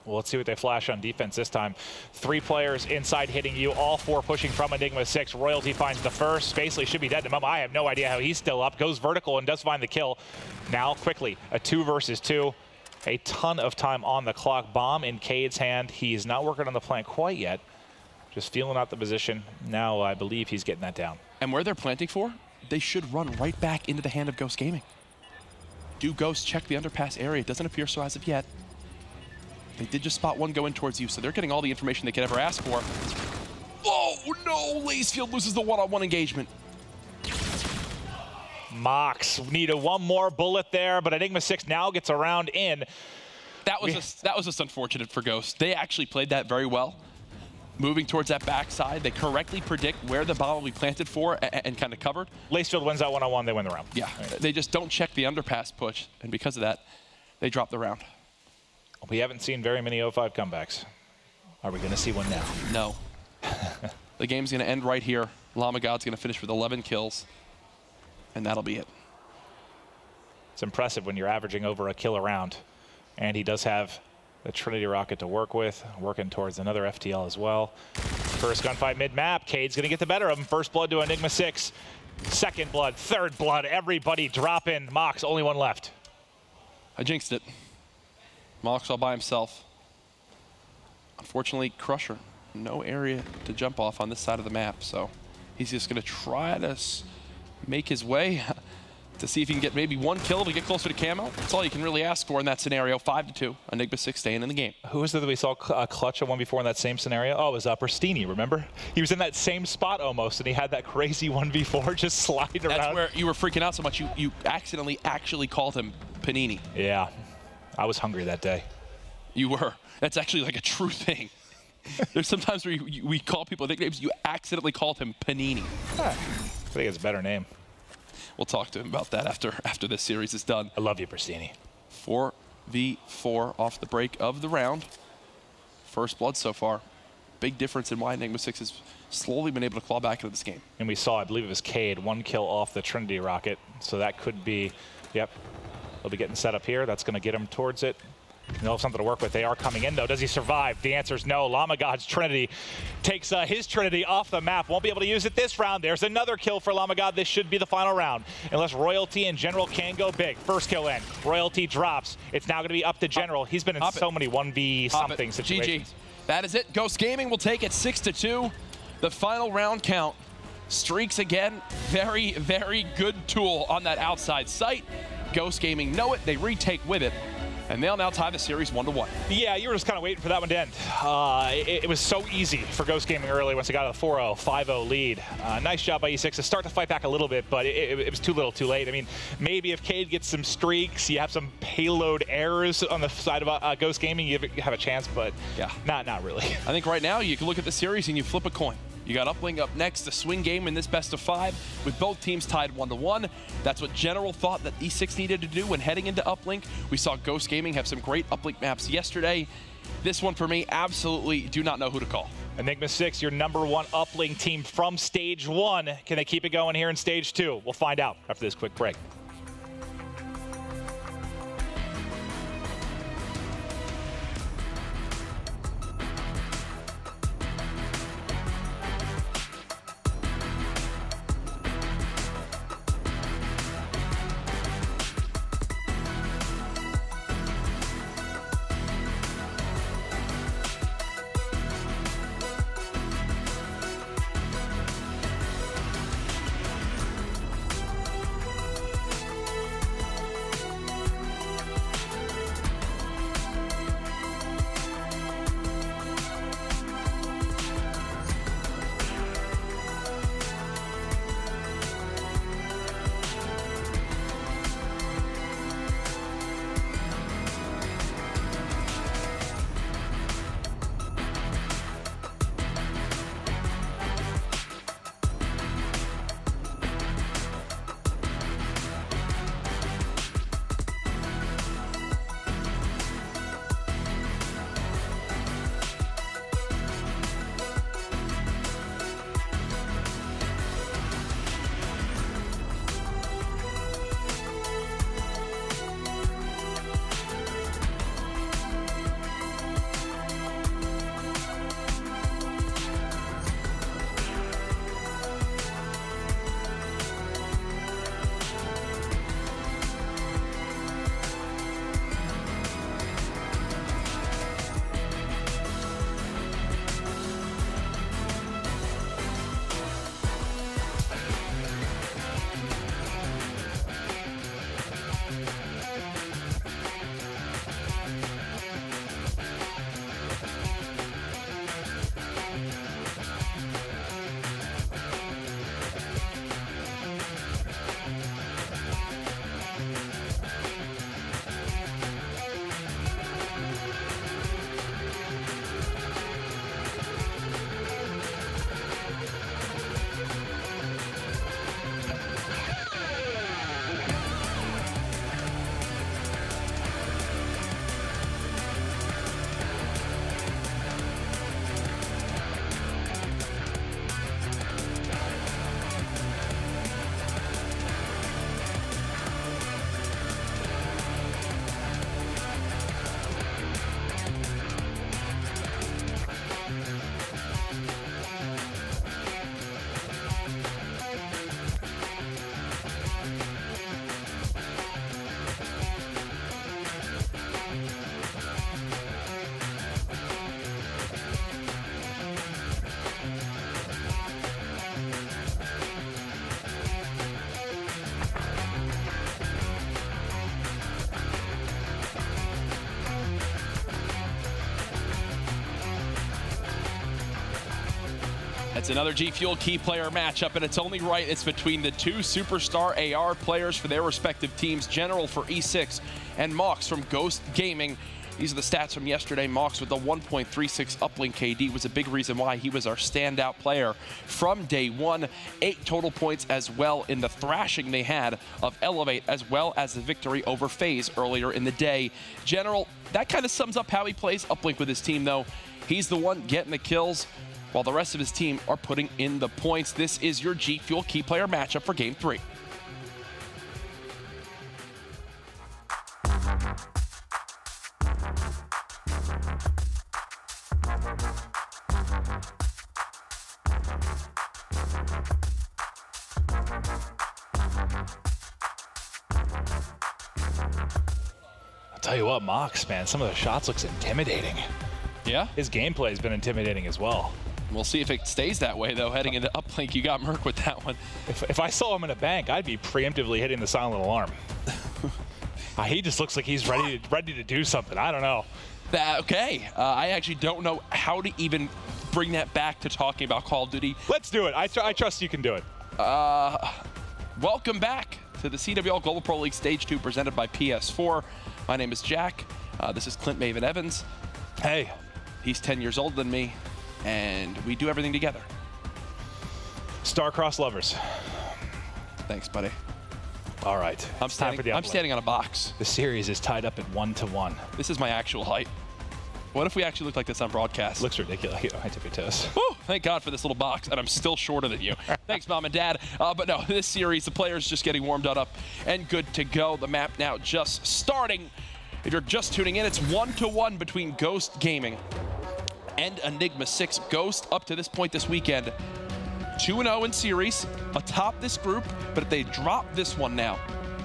Well, let's see what they flash on defense this time. 3 players inside hitting you, all 4 pushing from Enigma6. Royalty finds the first. Spacely should be dead in a moment. I have no idea how he's still up. Goes vertical and does find the kill. Now, quickly, a 2 versus 2. A ton of time on the clock. Bomb in Cade's hand. He's not working on the plant quite yet. Just feeling out the position. Now I believe he's getting that down. And where they're planting for, they should run right back into the hand of Ghost Gaming. Do Ghosts check the underpass area? It doesn't appear so as of yet. They did just spot one go in towards you, so they're getting all the information they could ever ask for. Oh no, Lacefield loses the one-on-one engagement. Mox needed one more bullet there, but Enigma6 now gets a round in. That was just unfortunate for Ghosts. They actually played that very well. Moving towards that backside, they correctly predict where the bomb will be planted for and kind of covered. Lacefield wins that one-on-one, they win the round. Yeah, they just don't check the underpass push, and because of that, they drop the round. We haven't seen very many 0-5 comebacks. Are we going to see one now? No. The game's going to end right here. Lamagod's going to finish with 11 kills, and that'll be it. It's impressive when you're averaging over a kill a round, and he does have the Trinity rocket to work with, working towards another FTL as well. First gunfight mid-map, Cade's gonna get the better of him. First blood to Enigma6, 2nd blood, 3rd blood, everybody dropping. Mox, only one left. I jinxed it. Mox all by himself. Unfortunately, Crusher, no area to jump off on this side of the map, so he's just gonna try to make his way to see if he can get maybe 1 kill to get closer to camo. That's all you can really ask for in that scenario. 5-2, Enigma6 staying in the game. Who was it that we saw clutch a 1v4 in that same scenario? Oh, it was Pristini, remember? He was in that same spot almost, and he had that crazy 1v4 just slide around. That's where you were freaking out so much, you accidentally actually called him Panini. Yeah, I was hungry that day. You were. That's actually like a true thing. There's sometimes where we call people nicknames, you accidentally called him Panini. I think it's a better name. We'll talk to him about that after this series is done. I love you, Pristini. 4v4 off the break of the round. First blood so far. Big difference in why Enigma6 has slowly been able to claw back into this game. And we saw, I believe it was Cade, 1 kill off the Trinity rocket. So that could be, yep, they'll be getting set up here. That's gonna get him towards it. They'll have something to work with. They are coming in, though. Does he survive? The answer is no. Lamagod's Trinity takes his Trinity off the map. Won't be able to use it this round. There's another kill for Lamagod. This should be the final round, unless Royalty and General can go big. First kill in. Royalty drops. It's now going to be up to General. He's been in so many 1v-something situations. GG. That is it. Ghost Gaming will take it 6-2. The final round count. Streaks again. Very, very good tool on that outside site. Ghost Gaming know it, they retake with it, and they'll now tie the series 1-1. Yeah, you were just kind of waiting for that one to end. It was so easy for Ghost Gaming early once they got a 4-0, 5-0 lead. Nice job by E6 to start to fight back a little bit, but it was too little too late. I mean, maybe if Cade gets some streaks, you have some payload errors on the side of Ghost Gaming, you have a chance, but yeah, not really. I think right now you can look at the series and you flip a coin. You got Uplink up next, the swing game in this best of 5, with both teams tied 1-1. That's what General thought that E6 needed to do when heading into Uplink. We saw Ghost Gaming have some great Uplink maps yesterday. This one for me, absolutely do not know who to call. Enigma6, your #1 Uplink team from stage 1. Can they keep it going here in stage 2? We'll find out after this quick break. It's another G Fuel key player matchup, and it's only right it's between the two superstar AR players for their respective teams, General for E6 and Mox from Ghost Gaming. These are the stats from yesterday. Mox with the 1.36 uplink KD was a big reason why he was our standout player from day one. 8 total points as well in the thrashing they had of Elevate, as well as the victory over FaZe earlier in the day. General, that kind of sums up how he plays uplink with his team, though. He's the one getting the kills, while the rest of his team are putting in the points. This is your G Fuel key player matchup for Game 3. I'll tell you what, Mox, man, some of the shots looks intimidating. Yeah? His gameplay has been intimidating as well. We'll see if it stays that way, though. Heading into uplink, you got Merc with that one. If I saw him in a bank, I'd be preemptively hitting the silent alarm. He just looks like he's ready to do something. I don't know. Okay. I actually don't know how to even bring that back to talking about Call of Duty. Let's do it. I trust you can do it. Welcome back to the CWL Global Pro League Stage 2 presented by PS4. My name is Jack. This is Clint Maven Evans. Hey. He's 10 years older than me, and we do everything together. Star-crossed lovers. Thanks, buddy. All right. I'm standing on a box. The series is tied up at 1-1. This is my actual height. What if we actually look like this on broadcast? Looks ridiculous. I tip your toes. Woo, thank God for this little box, and I'm still shorter than you. Thanks, Mom and Dad. But no, this series, the players just getting warmed up and good to go. The map now just starting. If you're just tuning in, it's 1-1 between Ghost Gaming and Enigma6. Ghost, up to this point this weekend, 2-0 in series, atop this group, but if they drop this one now,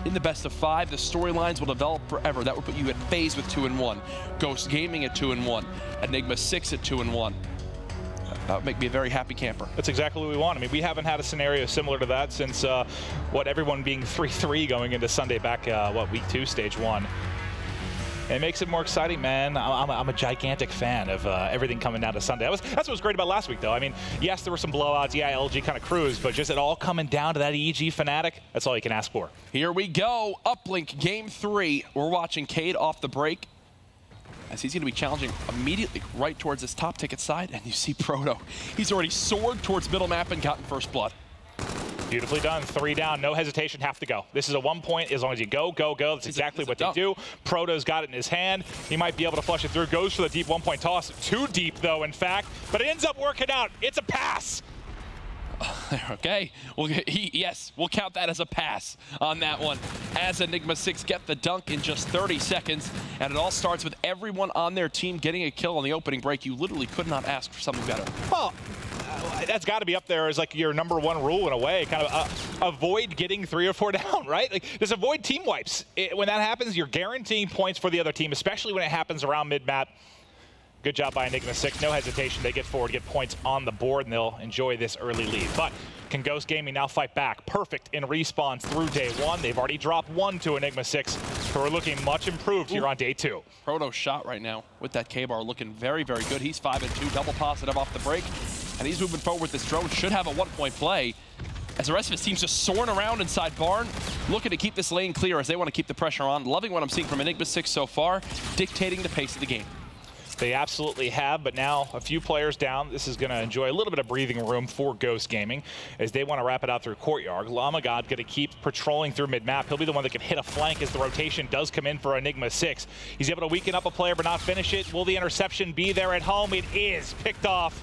in the best of 5, the storylines will develop forever. That would put you at FaZe with 2-1, Ghost Gaming at 2-1, Enigma6 at 2-1. That would make me a very happy camper. That's exactly what we want. I mean, we haven't had a scenario similar to that since, everyone being 3-3 going into Sunday back, week 2, stage 1. It makes it more exciting, man. I'm a gigantic fan of everything coming down to Sunday. That's what was great about last week, though. I mean, yes, there were some blowouts. Yeah, LG kind of cruised, but just it all coming down to that EG Fnatic. That's all you can ask for. Here we go. Uplink Game 3. We're watching Cade off the break as he's going to be challenging immediately right towards his top ticket side. And you see Proto. He's already soared towards middle map and gotten first blood. Beautifully done. 3 down. No hesitation. Have to go. This is a 1 point. As long as you go, go, go. That's exactly what they do. Proto's got it in his hand. He might be able to flush it through. Goes for the deep 1 point toss. Too deep, though, in fact. But it ends up working out. It's a pass. Okay. Well, yes, we'll count that as a pass on that one. As Enigma6 get the dunk in just 30 seconds. And it all starts with everyone on their team getting a kill on the opening break. You literally could not ask for something better. Well, that's got to be up there as like your #1 rule in a way. Kind of avoid getting 3 or 4 down, right? Like, just avoid team wipes. When that happens, you're guaranteeing points for the other team, especially when it happens around mid-map. Good job by Enigma6. No hesitation. They get forward, get points on the board, and they'll enjoy this early lead. But can Ghost Gaming now fight back? Perfect in respawns through day 1. They've already dropped 1 to Enigma6, who are looking much improved here on day 2. Proto shot right now with that K-bar looking very, very good. He's 5-2, double positive off the break. And he's moving forward with this drone. Should have a 1 point play. As the rest of his team's just soaring around inside Barn, looking to keep this lane clear as they want to keep the pressure on. Loving what I'm seeing from Enigma6 so far, dictating the pace of the game. They absolutely have, but now a few players down. This is going to enjoy a little bit of breathing room for Ghost Gaming as they want to wrap it out through Courtyard. Lamagod going to keep patrolling through mid-map. He'll be the one that can hit a flank as the rotation does come in for Enigma6. He's able to weaken up a player but not finish it. Will the interception be there at home? It is picked off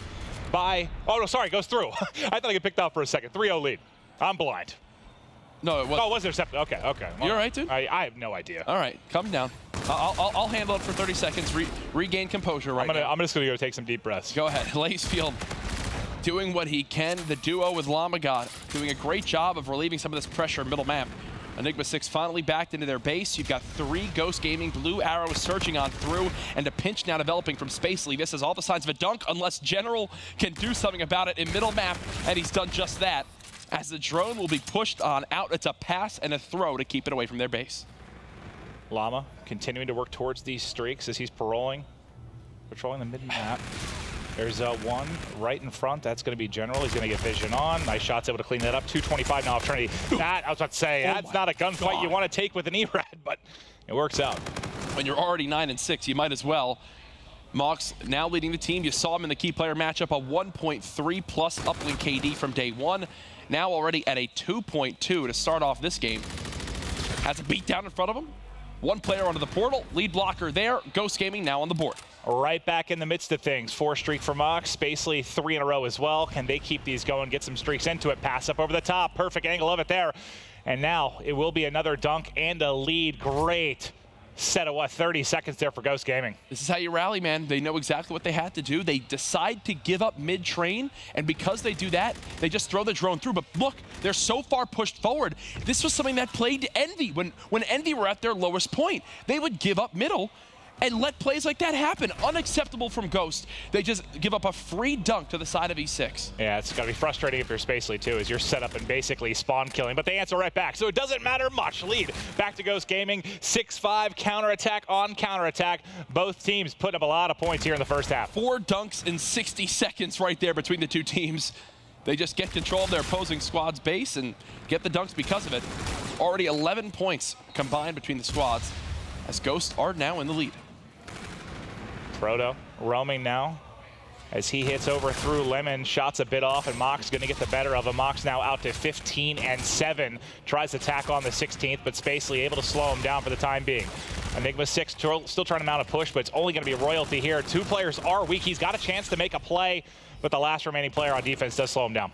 by... Oh, no, sorry, goes through. I thought I got picked off for a second. 3-0 lead. I'm blind. No, it wasn't. Oh, it was intercepted. Okay, okay. Well, you all right, dude? I have no idea. All right, calm down. I'll handle it for 30 seconds. Regain composure now. I'm just going to go take some deep breaths. Go ahead. Lacefield doing what he can. The duo with Lamagod doing a great job of relieving some of this pressure middle map. Enigma6 finally backed into their base. You've got 3 Ghost Gaming blue arrows surging on through, and a pinch now developing from Spacely. This is all the signs of a dunk unless General can do something about it in middle map, and he's done just that. As the drone will be pushed on out, it's a pass and a throw to keep it away from their base. Llama continuing to work towards these streaks as he's patrolling the mid-map. There's one right in front. That's going to be General. He's going to get vision on. Nice shots, able to clean that up. 225 now off Trinity. That, I was about to say, that's not a gunfight you want to take with an ERAD, but it works out. When you're already 9-6, you might as well. Mox now leading the team. You saw him in the key player matchup, a 1.3 plus uplink KD from day 1. Now already at a 2.2 to start off this game. Has a beat down in front of him. 1 player onto the portal. Lead blocker there. Ghost Gaming now on the board. Right back in the midst of things. 4 streak for Mox. Spacely 3 in a row as well. Can they keep these going, get some streaks into it? Pass up over the top. Perfect angle of it there. And now it will be another dunk and a lead. Great set of 30 seconds there for Ghost Gaming. This is how you rally, man. They know exactly what they had to do. They decide to give up mid-train, and because they do that, they just throw the drone through. But look, they're so far pushed forward. This was something that plagued Envy when Envy were at their lowest point. They would give up middle, and let plays like that happen. Unacceptable from Ghost. They just give up a free dunk to the side of E6. Yeah, it's got to be frustrating if you're Spacely too, as you're set up and basically spawn killing, but they answer right back, so it doesn't matter much. Lead back to Ghost Gaming, 6-5, counterattack on counterattack. Both teams putting up a lot of points here in the first half. 4 dunks in 60 seconds right there between the two teams. They just get control of their opposing squad's base and get the dunks because of it. Already 11 points combined between the squads, as Ghosts are now in the lead. Proto roaming now as he hits over through Lemon, shots a bit off, and Mox going to get the better of him. Mox now out to 15-7, tries to tack on the 16th, but Spacely able to slow him down for the time being. Enigma6 still trying to mount a push, but it's only going to be Royalty here. 2 players are weak. He's got a chance to make a play, but the last remaining player on defense does slow him down.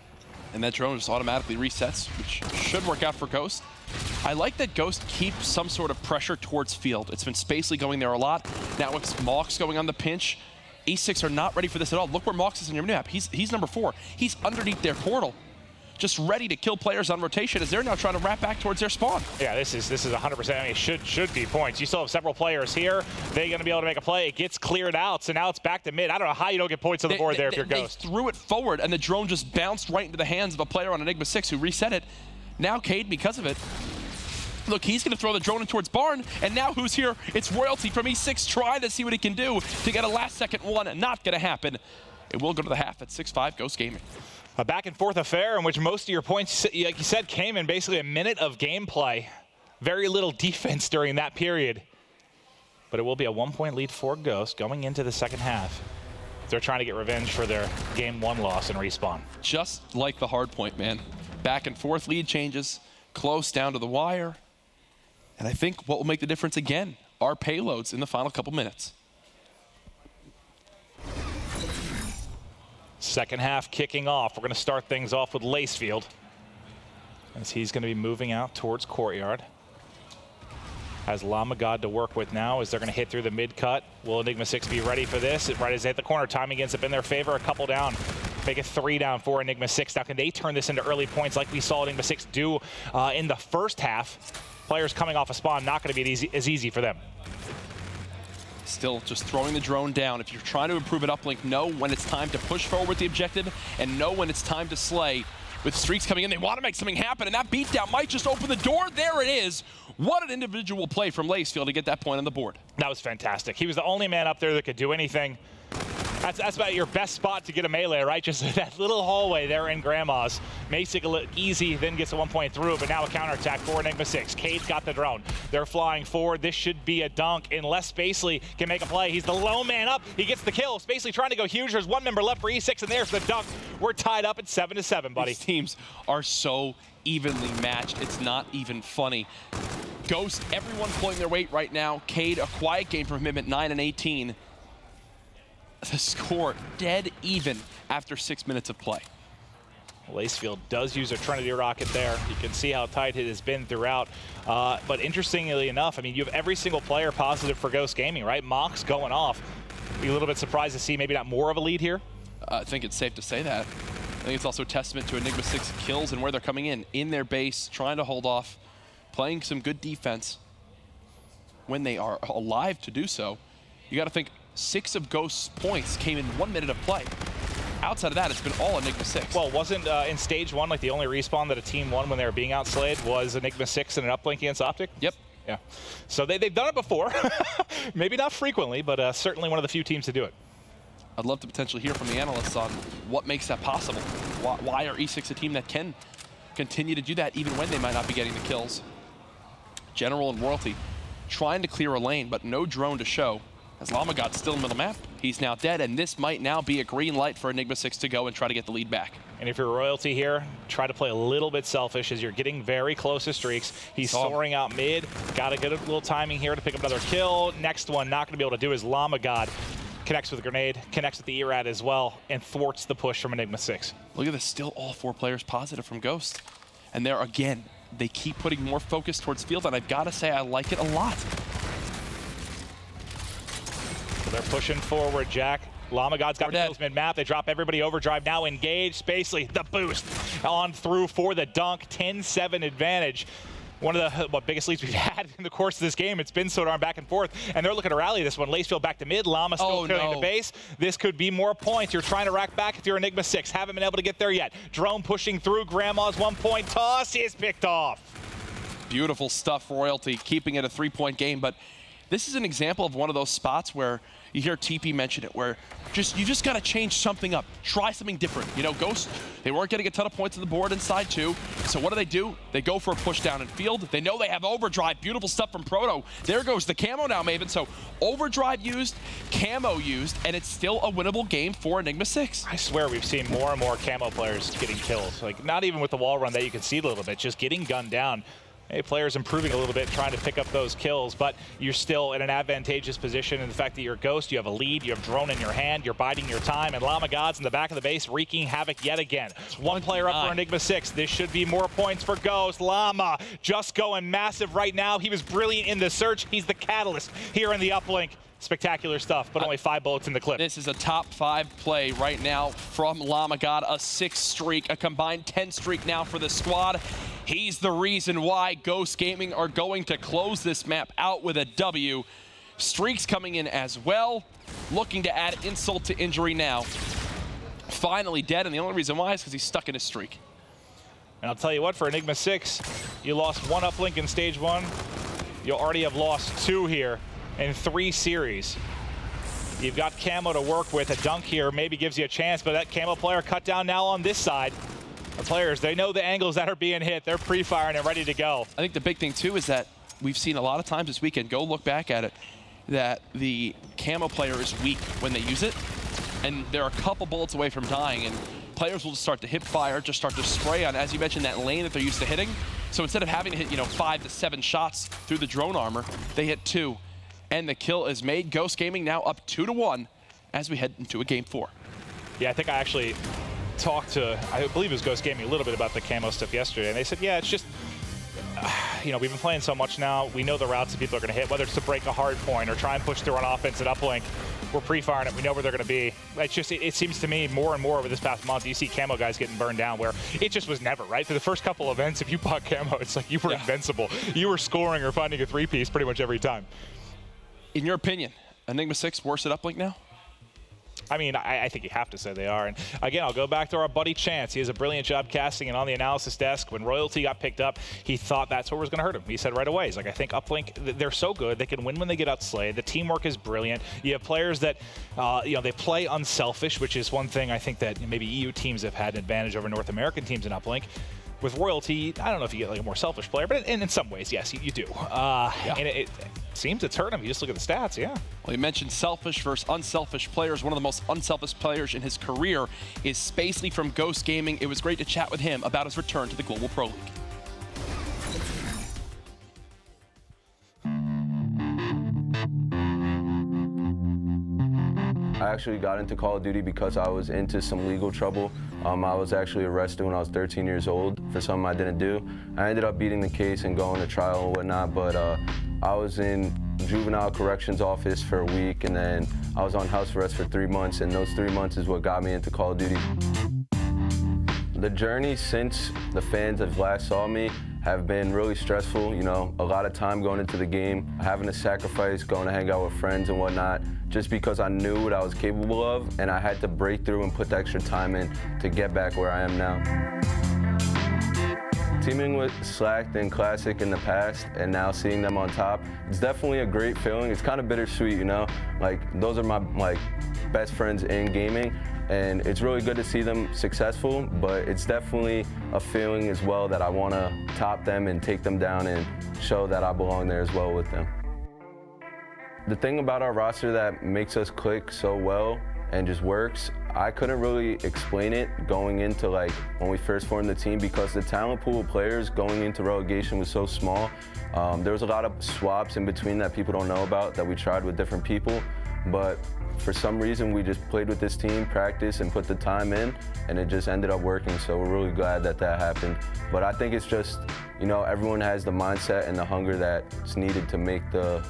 And that drone just automatically resets, which should work out for Ghost. I like that Ghost keeps some sort of pressure towards field. It's been Spacely going there a lot. Now it's Mox going on the pinch. E6 are not ready for this at all. Look where Mox is in your map. He's number 4. He's underneath their portal, just ready to kill players on rotation as they're now trying to wrap back towards their spawn. Yeah, this is 100%. I mean, it should be points. You still have several players here. They're going to be able to make a play. It gets cleared out, so now it's back to mid. I don't know how you don't get points on the board there if you're Ghost. They threw it forward, and the drone just bounced right into the hands of a player on Enigma6 who reset it. Now Cade, because of it, look, he's going to throw the drone in towards Barn, and now who's here? It's Royalty from E6 trying to see what he can do to get a last-second one. Not going to happen. It will go to the half at 6-5, Ghost Gaming. A back-and-forth affair in which most of your points, like you said, came in basically a minute of gameplay. Very little defense during that period. But it will be a 1-point lead for Ghost going into the second half. They're trying to get revenge for their Game 1 loss and respawn. Just like the Hardpoint, man. Back-and-forth lead changes, close down to the wire. And I think what will make the difference again are payloads in the final couple minutes. Second half kicking off. We're going to start things off with Lacefield, as he's going to be moving out towards Courtyard. Has Llama God to work with now as they're going to hit through the mid-cut. Will Enigma6 be ready for this? Right as they hit the corner, timing ends up in their favor. A couple down. Make it 3 down for Enigma6. Now, can they turn this into early points like we saw Enigma6 do in the first half? Players coming off a spawn, not going to be as easy for them. Still just throwing the drone down. If you're trying to improve at Uplink, know when it's time to push forward with the objective and know when it's time to slay. With streaks coming in, they want to make something happen, and that beatdown might just open the door. There it is. What an individual play from Lacefield to get that point on the board. That was fantastic. He was the only man up there that could do anything. That's about your best spot to get a melee, right? Just that little hallway there in Grandma's. Makes it look easy, then gets a 1 point through, but now a counterattack for Enigma6. Cade's got the drone. They're flying forward. This should be a dunk unless Spacely can make a play. He's the lone man up. He gets the kill. Spacely trying to go huge. There's one member left for E6, and there's the dunk. We're tied up at 7-7, buddy. These teams are so evenly matched. It's not even funny. Ghost, everyone pulling their weight right now. Cade, a quiet game from him at 9-18. The score dead even after 6 minutes of play. Lacefield does use a Trinity Rocket there. You can see how tight it has been throughout. But interestingly enough, I mean, you have every single player positive for Ghost Gaming, right? Mox going off. Be a little bit surprised to see maybe not more of a lead here. I think it's safe to say that. I think it's also a testament to Enigma6 kills and where they're coming in their base, trying to hold off, playing some good defense when they are alive to do so. You got to think 6 of Ghost's points came in 1 minute of play. Outside of that, it's been all Enigma6. Well, wasn't in stage 1 like the only respawn that a team won when they were being outslayed was Enigma6 and an uplink against Optic? Yep. Yeah. So they've done it before. Maybe not frequently, but certainly one of the few teams to do it. I'd love to potentially hear from the analysts on what makes that possible. Why are E6 a team that can continue to do that even when they might not be getting the kills? General and Royalty trying to clear a lane, but no drone to show. As Llama God's still in the middle map, he's now dead, and this might now be a green light for Enigma6 to go and try to get the lead back. And if you're Royalty here, try to play a little bit selfish as you're getting very close to streaks. He's soaring out mid. Got to get a little timing here to pick up another kill. Next one, not going to be able to do is Llama God. Connects with the grenade, connects with the ERAD as well, and thwarts the push from Enigma6. Look at this, still all 4 players positive from Ghost. And there again, they keep putting more focus towards field, and I've got to say I like it a lot. So they're pushing forward, Jack. Llama God's got kills mid-map. They drop everybody overdrive. Now engaged. Spacely, the boost on through for the dunk. 10-7 advantage. one of the biggest leads we've had in the course of this game. It's been so darn back and forth, and they're looking to rally this one. Lacefield back to mid, Llama still clearing the base. This could be more points. You're trying to rack back with your Enigma6. Haven't been able to get there yet. Drone pushing through. Grandma's 1-point toss is picked off. Beautiful stuff, Royalty, keeping it a 3-point game, but this is an example of one of those spots where you hear TP mention it, where you just got to change something up. Try something different. You know, Ghost, they weren't getting a ton of points on the board inside too. So what do? They go for a push down in field. They know they have overdrive. Beautiful stuff from Proto. There goes the camo now, Maven. So overdrive used, camo used, and it's still a winnable game for Enigma6. I swear we've seen more and more camo players getting kills. Like, not even with the wall run that you can see a little bit, just getting gunned down. Hey, players improving a little bit, trying to pick up those kills, but you're still in an advantageous position in the fact that you're Ghost, you have a lead, you have drone in your hand, you're biding your time, and Llama Gods in the back of the base wreaking havoc yet again. One player up for Enigma6. This should be more points for Ghost. Llama just going massive right now. He was brilliant in the search. He's the catalyst here in the uplink. Spectacular stuff, but only 5 bullets in the clip. This is a top 5 play right now from Llama God, a 6 streak, a combined 10 streak now for the squad. He's the reason why Ghost Gaming are going to close this map out with a W. Streaks coming in as well, looking to add insult to injury now. Finally dead, and the only reason why is because he's stuck in his streak. And I'll tell you what, for Enigma6, you lost 1 uplink in stage 1. You'll already have lost 2 here in 3 series. You've got camo to work with. A dunk here maybe gives you a chance, but that camo player cut down now on this side. The players, they know the angles that are being hit. They're pre-firing and ready to go. I think the big thing too is that we've seen a lot of times this weekend, go look back at it, that the camo player is weak when they use it, and they're a couple bullets away from dying, and players will just start to hip fire, just start to spray on, as you mentioned, that lane that they're used to hitting. So instead of having to hit, 5 to 7 shots through the drone armor, they hit 2. And the kill is made. Ghost Gaming now up 2-1 as we head into a game 4. Yeah, I think I actually talked to, I believe it was Ghost Gaming, a little bit about the camo stuff yesterday, and they said, yeah, it's just, we've been playing so much now, we know the routes that people are going to hit, whether it's to break a hard point or try and push through on offense at uplink. We're pre-firing it, we know where they're going to be. It's just, it seems to me more and more over this past month, you see camo guys getting burned down where it just was never, right? For the first couple events, if you bought camo, it's like you were invincible. You were scoring or finding a 3-piece pretty much every time. In your opinion, Enigma6 worse at uplink now? I mean, I think you have to say they are. And again, I'll go back to our buddy Chance. He has a brilliant job casting, and on the analysis desk, when Royalty got picked up, he thought that's what was going to hurt him. He said right away, he's like, I think Uplink, they're so good. They can win when they get outslayed. The teamwork is brilliant. You have players that, they play unselfish, which is one thing I think that maybe EU teams have had an advantage over North American teams in Uplink. With Royalty, I don't know if you get like a more selfish player, but in some ways, yes, you do. And it seems it's hurt him. You just look at the stats, yeah. Well, you mentioned selfish versus unselfish players. One of the most unselfish players in his career is Spacely from Ghost Gaming. It was great to chat with him about his return to the Global Pro League. I actually got into Call of Duty because I was into some legal trouble. I was actually arrested when I was 13 years old for something I didn't do. I ended up beating the case and going to trial and whatnot, but I was in juvenile corrections office for a week, and then I was on house arrest for 3 months, and those 3 months is what got me into Call of Duty. The journey since the fans have last saw me have been really stressful, a lot of time going into the game, having to sacrifice, going to hang out with friends and whatnot, just because I knew what I was capable of, and I had to break through and put the extra time in to get back where I am now. Teaming with Slacked and Classic in the past, and now seeing them on top, it's definitely a great feeling. It's kind of bittersweet, like those are my best friends in gaming, and it's really good to see them successful, but it's definitely a feeling as well that I want to top them and take them down and show that I belong there as well with them. The thing about our roster that makes us click so well and just works, I couldn't really explain it going into when we first formed the team, because the talent pool of players going into relegation was so small. There was a lot of swaps in between that people don't know about that we tried with different people, but for some reason we just played with this team, practiced, and put the time in, and it just ended up working, so we're really glad that happened. But I think it's just, everyone has the mindset and the hunger that's needed to make the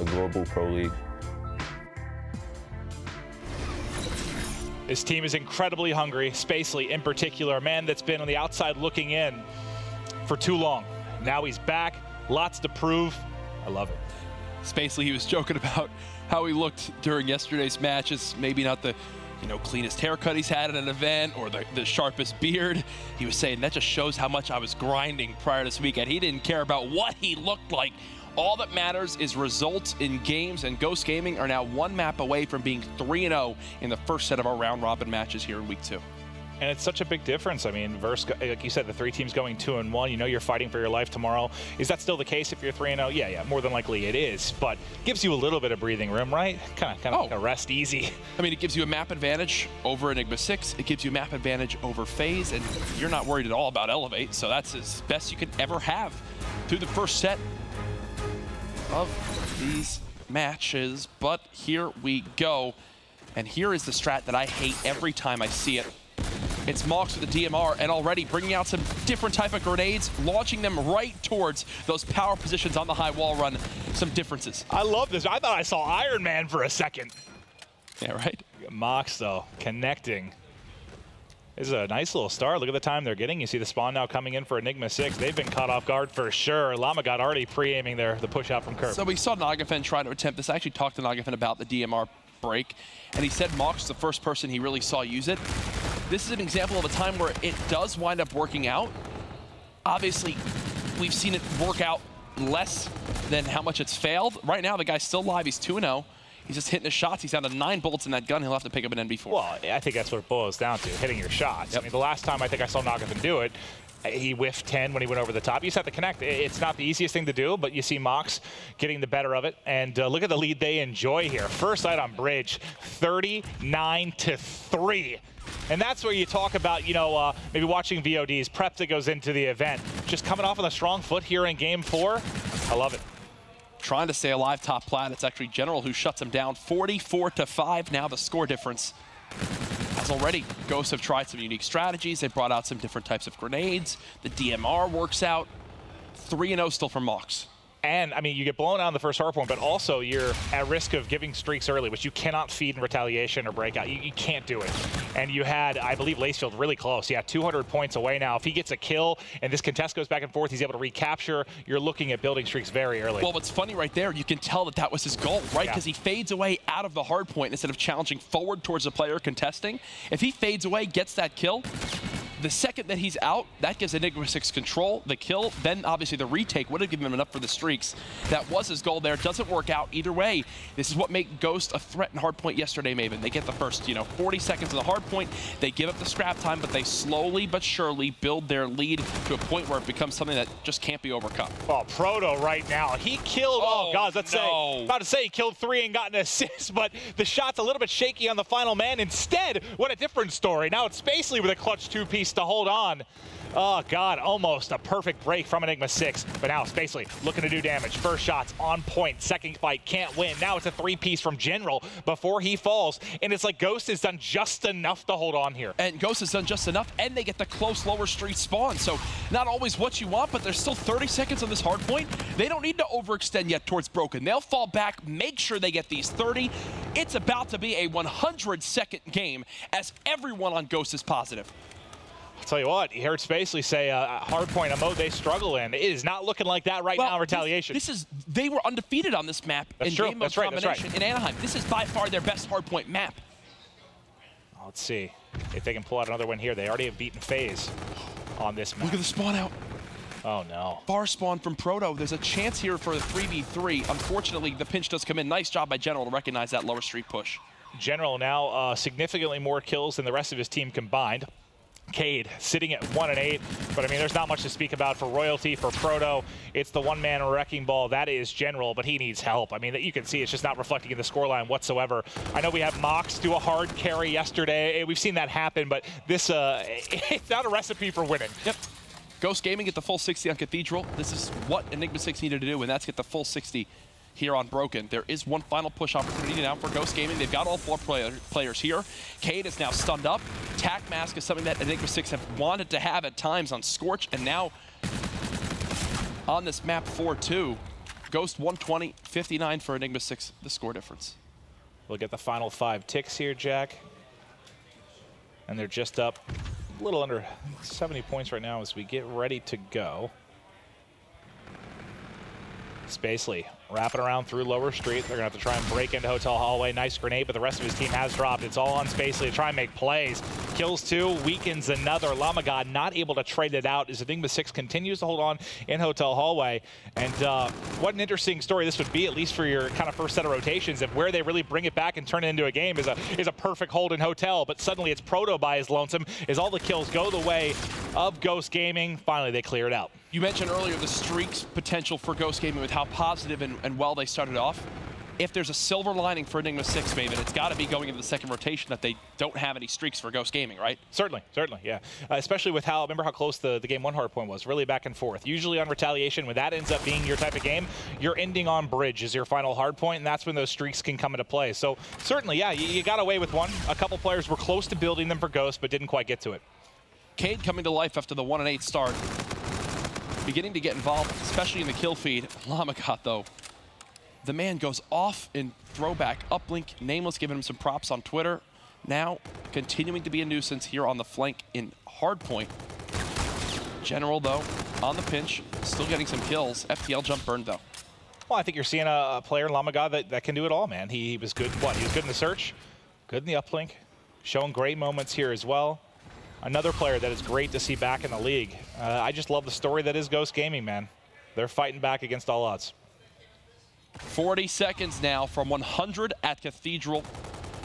Global Pro League. This team is incredibly hungry. Spacely, in particular, a man that's been on the outside looking in for too long. Now he's back. Lots to prove. I love it. Spacely, he was joking about how he looked during yesterday's matches. Maybe not the cleanest haircut he's had at an event or the sharpest beard. He was saying that just shows how much I was grinding prior to this weekend. He didn't care about what he looked like. All that matters is results in games, and Ghost Gaming are now one map away from being 3-0 in the first set of our round robin matches here in week 2. And it's such a big difference. I mean, versus, like you said, the 3 teams going 2-1. You know you're fighting for your life tomorrow. Is that still the case if you're 3-0? Yeah, more than likely it is. But gives you a little bit of breathing room, right? Kind of rest easy. I mean, it gives you a map advantage over Enigma6. It gives you a map advantage over FaZe, and you're not worried at all about Elevate. So that's as best you could ever have through the first set of these matches. But here we go. And here is the strat that I hate every time I see it. It's Mox with the DMR, and already bringing out some different type of grenades, launching them right towards those power positions on the high wall run. Some differences. I love this. I thought I saw Iron Man for a second. Yeah, right? Mox, though, connecting. This is a nice little start. Look at the time they're getting. You see the spawn now coming in for Enigma6. They've been caught off guard for sure. Llama got already pre-aiming there, the push out from Curve. So we saw Nagafen try to attempt this. I actually talked to Nagafen about the DMR break, and he said Mox is the first person he really saw use it. This is an example of a time where it does wind up working out. Obviously, we've seen it work out less than how much it's failed. Right now, the guy's still live. He's 2-0. He's just hitting his shots. He's down to 9 bullets in that gun. He'll have to pick up an NB4. Well, I think that's what it boils down to, hitting your shots. Yep. I mean, the last time I think I saw Nagafen do it, he whiffed 10 when he went over the top. You just have to connect. It's not the easiest thing to do, but you see Mox getting the better of it. And look at the lead they enjoy here. First sight on Bridge, 39-3. And that's where you talk about, maybe watching VODs, prep that goes into the event. Just coming off on a strong foot here in Game 4. I love it. Trying to stay alive top plat. It's actually General who shuts him down. 44-5 now the score difference. As already, Ghosts have tried some unique strategies. They brought out some different types of grenades. The DMR works out. 3-0 still from Mox. And, I mean, you get blown out in the first hardpoint, but also you're at risk of giving streaks early, which you cannot feed in retaliation or breakout. You can't do it. And you had, I believe, Lacefield really close. Yeah, 200 points away now. If he gets a kill and this contest goes back and forth, he's able to recapture. You're looking at building streaks very early. Well, what's funny right there, you can tell that that was his goal, right? Because he fades away out of the hardpoint instead of challenging forward towards the player contesting. If he fades away, gets that kill, the second that he's out, that gives Enigma6 control, the kill, then obviously the retake would have given him enough for the streaks. That was his goal there. Doesn't work out either way. This is what made Ghost a threat in hardpoint yesterday, Maven. They get the first, 40 seconds of the hardpoint. They give up the scrap time, but they slowly but surely build their lead to a point where it becomes something that just can't be overcome. Oh, Proto right now. He killed, about to say he killed 3 and got an assist, but the shot's a little bit shaky on the final man. Instead, what a different story. Now it's Spacely with a clutch 2-piece to hold on. Oh, God, almost a perfect break from Enigma6. But now Spacely looking to do damage. First shot's on point. Second fight can't win. Now it's a 3-piece from General before he falls. And it's like Ghost has done just enough to hold on here. And Ghost has done just enough, and they get the close lower street spawn. So not always what you want, but there's still 30 seconds on this hard point. They don't need to overextend yet towards Broken. They'll fall back, make sure they get these 30. It's about to be a 100-second game as everyone on Ghost is positive. I'll tell you what, you heard Spacely say hardpoint, a mode they struggle in. It is not looking like that right now in retaliation. They were undefeated on this map in game mode domination in Anaheim. This is by far their best hardpoint map. Let's see if they can pull out another win here. They already have beaten FaZe on this map. Look at the spawn out. Oh, no. Bar spawn from Proto. There's a chance here for a 3v3. Unfortunately, the pinch does come in. Nice job by General to recognize that lower street push. General now significantly more kills than the rest of his team combined. Cade sitting at 1-8, but I mean, there's not much to speak about for Royalty, for Proto. It's the one-man wrecking ball. That is General, but he needs help. I mean, you can see it's just not reflecting in the scoreline whatsoever. I know we had Mox do a hard carry yesterday. We've seen that happen, but this, it's not a recipe for winning. Yep. Ghost Gaming get the full 60 on Cathedral. This is what Enigma6 needed to do, and that's get the full 60 here on Broken. There is one final push opportunity now for Ghost Gaming. They've got all 4 players here. Cade is now stunned up. Tac Mask is something that Enigma6 have wanted to have at times on Scorch, and now on this map 4-2. Ghost 120, 59 for Enigma6, the score difference. We'll get the final 5 ticks here, Jack. And they're just up a little under 70 points right now as we get ready to go. Spacely wrapping around through lower street. They're going to have to try and break into hotel hallway. Nice grenade, but the rest of his team has dropped. It's all on Spacely to try and make plays. Kills 2, weakens another. Lamagod not able to trade it out as Enigma6 continues to hold on in hotel hallway. And what an interesting story this would be, at least for your kind of first set of rotations, if where they really bring it back and turn it into a game is a perfect hold in hotel. But suddenly it's Proto by his lonesome as all the kills go the way of Ghost Gaming. Finally, they clear it out. You mentioned earlier the streaks potential for Ghost Gaming with how positive and well they started off. If there's a silver lining for Enigma6, Maven, it's got to be going into the second rotation that they don't have any streaks for Ghost Gaming, right? Certainly, yeah. Especially with how, remember how close the game 1 hardpoint was, really back and forth. Usually on retaliation, when that ends up being your type of game, you're ending on bridge as your final hardpoint, and that's when those streaks can come into play. So certainly, yeah, you got away with one. A couple players were close to building them for Ghost, but didn't quite get to it. Cade coming to life after the 1-8 start. Beginning to get involved, especially in the kill feed. Lamagod, though, the man goes off in throwback. Uplink, Nameless, giving him some props on Twitter. Now, continuing to be a nuisance here on the flank in Hardpoint. General, though, on the pinch, still getting some kills. FTL jump burned, though. Well, I think you're seeing a player in Lamagod that can do it all, man. He was good, what? He was good in the search, good in the uplink, showing great moments here as well. Another player that is great to see back in the league. I just love the story that is Ghost Gaming, man. They're fighting back against all odds. 40 seconds now from 100 at Cathedral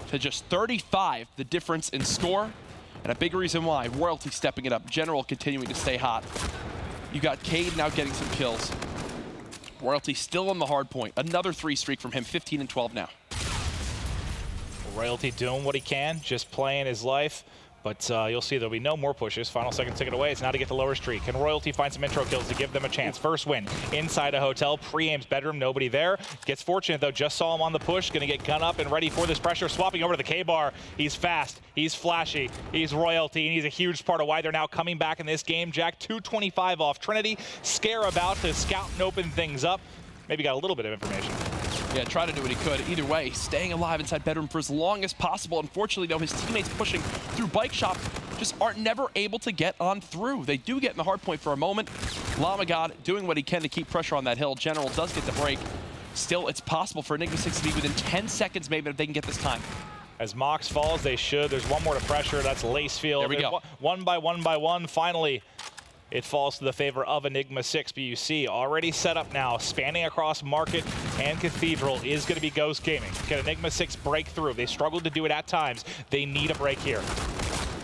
to just 35, the difference in score. And a big reason why, Royalty stepping it up, General continuing to stay hot. You got Cade now getting some kills. Royalty still on the hard point. Another 3 streak from him, 15 and 12 now. Royalty doing what he can, just playing his life. But you'll see there'll be no more pushes. Final second ticket away. It's now to get the lower street. Can Royalty find some intro kills to give them a chance? First win inside a hotel. Pre-aims bedroom. Nobody there. Gets fortunate, though. Just saw him on the push. Going to get gun up and ready for this pressure. Swapping over to the K-bar. He's fast. He's flashy. He's Royalty. And he's a huge part of why they're now coming back in this game. Jack, 225 off Trinity. Scare about to scout and open things up. Maybe got a little bit of information. Yeah, try to do what he could. Either way, staying alive inside bedroom for as long as possible. Unfortunately, though, his teammates pushing through Bike Shop just aren't never able to get on through. They do get in the hard point for a moment. Lamagod doing what he can to keep pressure on that hill. General does get the break. Still, it's possible for Enigma6 to be within 10 seconds maybe if they can get this time. As Mox falls, they should. There's one more to pressure. That's Lacefield. There we go. One by one. Finally, it falls to the favor of Enigma6, but you see already set up now, spanning across Market and Cathedral is going to be Ghost Gaming. Can Enigma6 break through? They struggled to do it at times. They need a break here.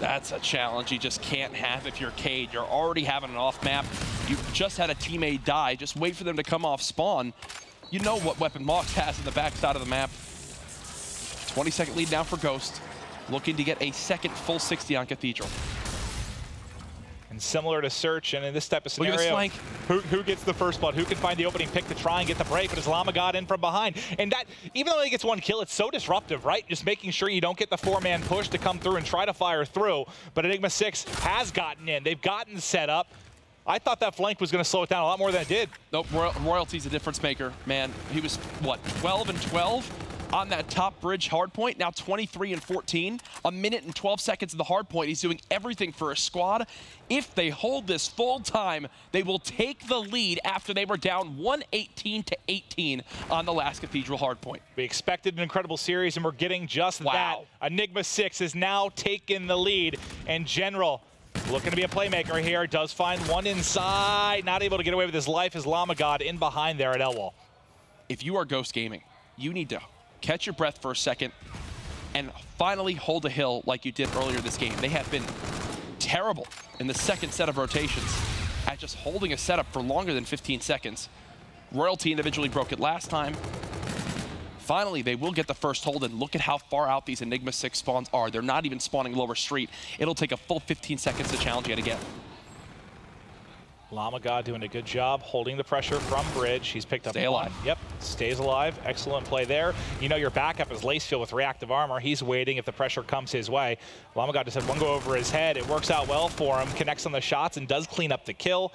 That's a challenge you just can't have if you're Cade. You're already having an off map. You just had a teammate die. Just wait for them to come off spawn. You know what weapon Mox has in the backside of the map. 20-second lead now for Ghost. Looking to get a second full 60 on Cathedral. And similar to Search, and in this type of scenario, who gets the first blood? Who can find the opening pick to try and get the break? But it's Lamagod in from behind. And that, even though he gets one kill, it's so disruptive, right? Just making sure you don't get the 4-man push to come through and try to fire through. But Enigma6 has gotten in. They've gotten set up. I thought that flank was going to slow it down a lot more than it did. Nope, Royalty's a difference maker, man. He was, what, 12 and 12? On that top bridge hard point, now 23 and 14. A minute and 12 seconds of the hard point. He's doing everything for his squad. If they hold this full time, they will take the lead after they were down 118 to 18 on the last Cathedral hard point. We expected an incredible series, and we're getting just that. Enigma6 has now taken the lead, and General, looking to be a playmaker here, does find one inside. Not able to get away with his life as Lamagod in behind there at Elwall. If you are Ghost Gaming, you need to catch your breath for a second and finally hold a hill like you did earlier this game. They have been terrible in the second set of rotations at just holding a setup for longer than 15 seconds. Royalty individually broke it last time. Finally, they will get the first hold, and look at how far out these Enigma6 spawns are. They're not even spawning lower street. It'll take a full 15 seconds to challenge yet again. Lamagod doing a good job holding the pressure from bridge. He's picked up. Stay alive. Yep, stays alive. Excellent play there. You know your backup is Lacefield with reactive armor. He's waiting if the pressure comes his way. Lamagod just had one go over his head. It works out well for him. Connects on the shots and does clean up the kill.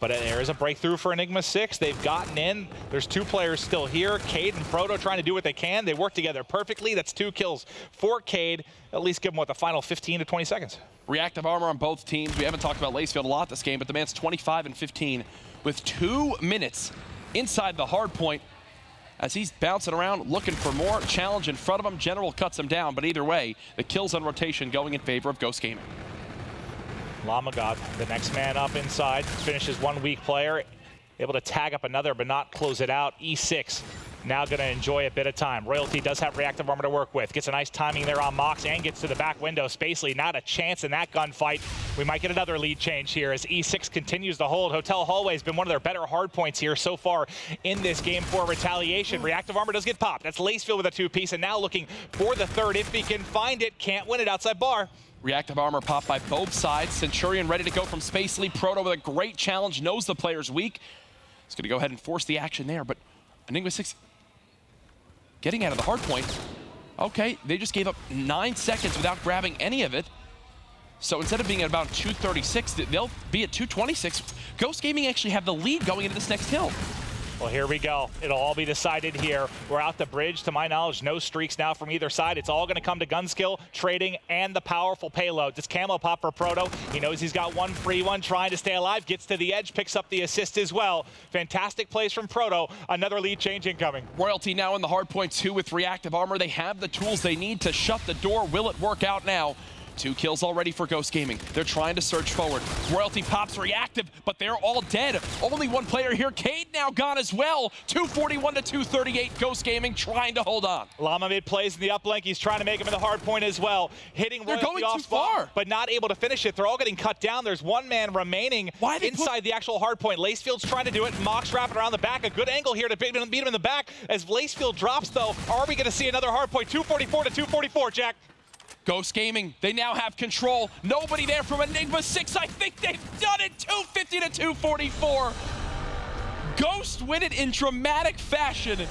But there is a breakthrough for Enigma6. They've gotten in. There's 2 players still here. Cade and Proto trying to do what they can. They work together perfectly. That's 2 kills for Cade. At least give him, what, the final 15 to 20 seconds. Reactive armor on both teams. We haven't talked about Lacefield a lot this game, but the man's 25 and 15 with 2 minutes inside the hard point as he's bouncing around looking for more challenge in front of him. General cuts him down, but either way, the kills on rotation going in favor of Ghost Gaming. Llama got the next man up inside, finishes one weak player, able to tag up another but not close it out. E6 now going to enjoy a bit of time. Royalty does have reactive armor to work with. Gets a nice timing there on Mox and gets to the back window. Spacely, not a chance in that gunfight. We might get another lead change here as E6 continues to hold. Hotel Hallway has been one of their better hard points here so far in this game for retaliation. Reactive armor does get popped. That's Lacefield with a two-piece and now looking for the third if he can find it. Can't win it outside bar. Reactive armor popped by both sides. Centurion ready to go from Spacely. Proto with a great challenge, knows the player's weak. He's going to go ahead and force the action there, but Enigma6 getting out of the hard point. Okay, they just gave up 9 seconds without grabbing any of it. So instead of being at about 236, they'll be at 226. Ghost Gaming actually have the lead going into this next hill. Well, here we go. It'll all be decided here. We're out the bridge. To my knowledge, no streaks now from either side. It's all going to come to gun skill, trading, and the powerful payload. It's camo pop for Proto. He knows he's got one free one, trying to stay alive. Gets to the edge, picks up the assist as well. Fantastic plays from Proto. Another lead change incoming. Royalty now in the hard point 2 with reactive armor. They have the tools they need to shut the door. Will it work out now? 2 kills already for Ghost Gaming. They're trying to surge forward. Royalty pops reactive, but they're all dead. Only one player here. Cade now gone as well. 241 to 238. Ghost Gaming trying to hold on. Llama mid plays in the uplink. He's trying to make him in the hard point as well. Hitting They're Royalty going off too spot, far, but not able to finish it. They're all getting cut down. There's one man remaining inside the actual hard point. Lacefield's trying to do it. Mox wrapping around the back. A good angle here to beat him in the back. As Lacefield drops, though, are we going to see another hard point? 244 to 244, Jack. Ghost Gaming, they now have control. Nobody there from Enigma6. I think they've done it. 250 to 244. Ghost win it in dramatic fashion.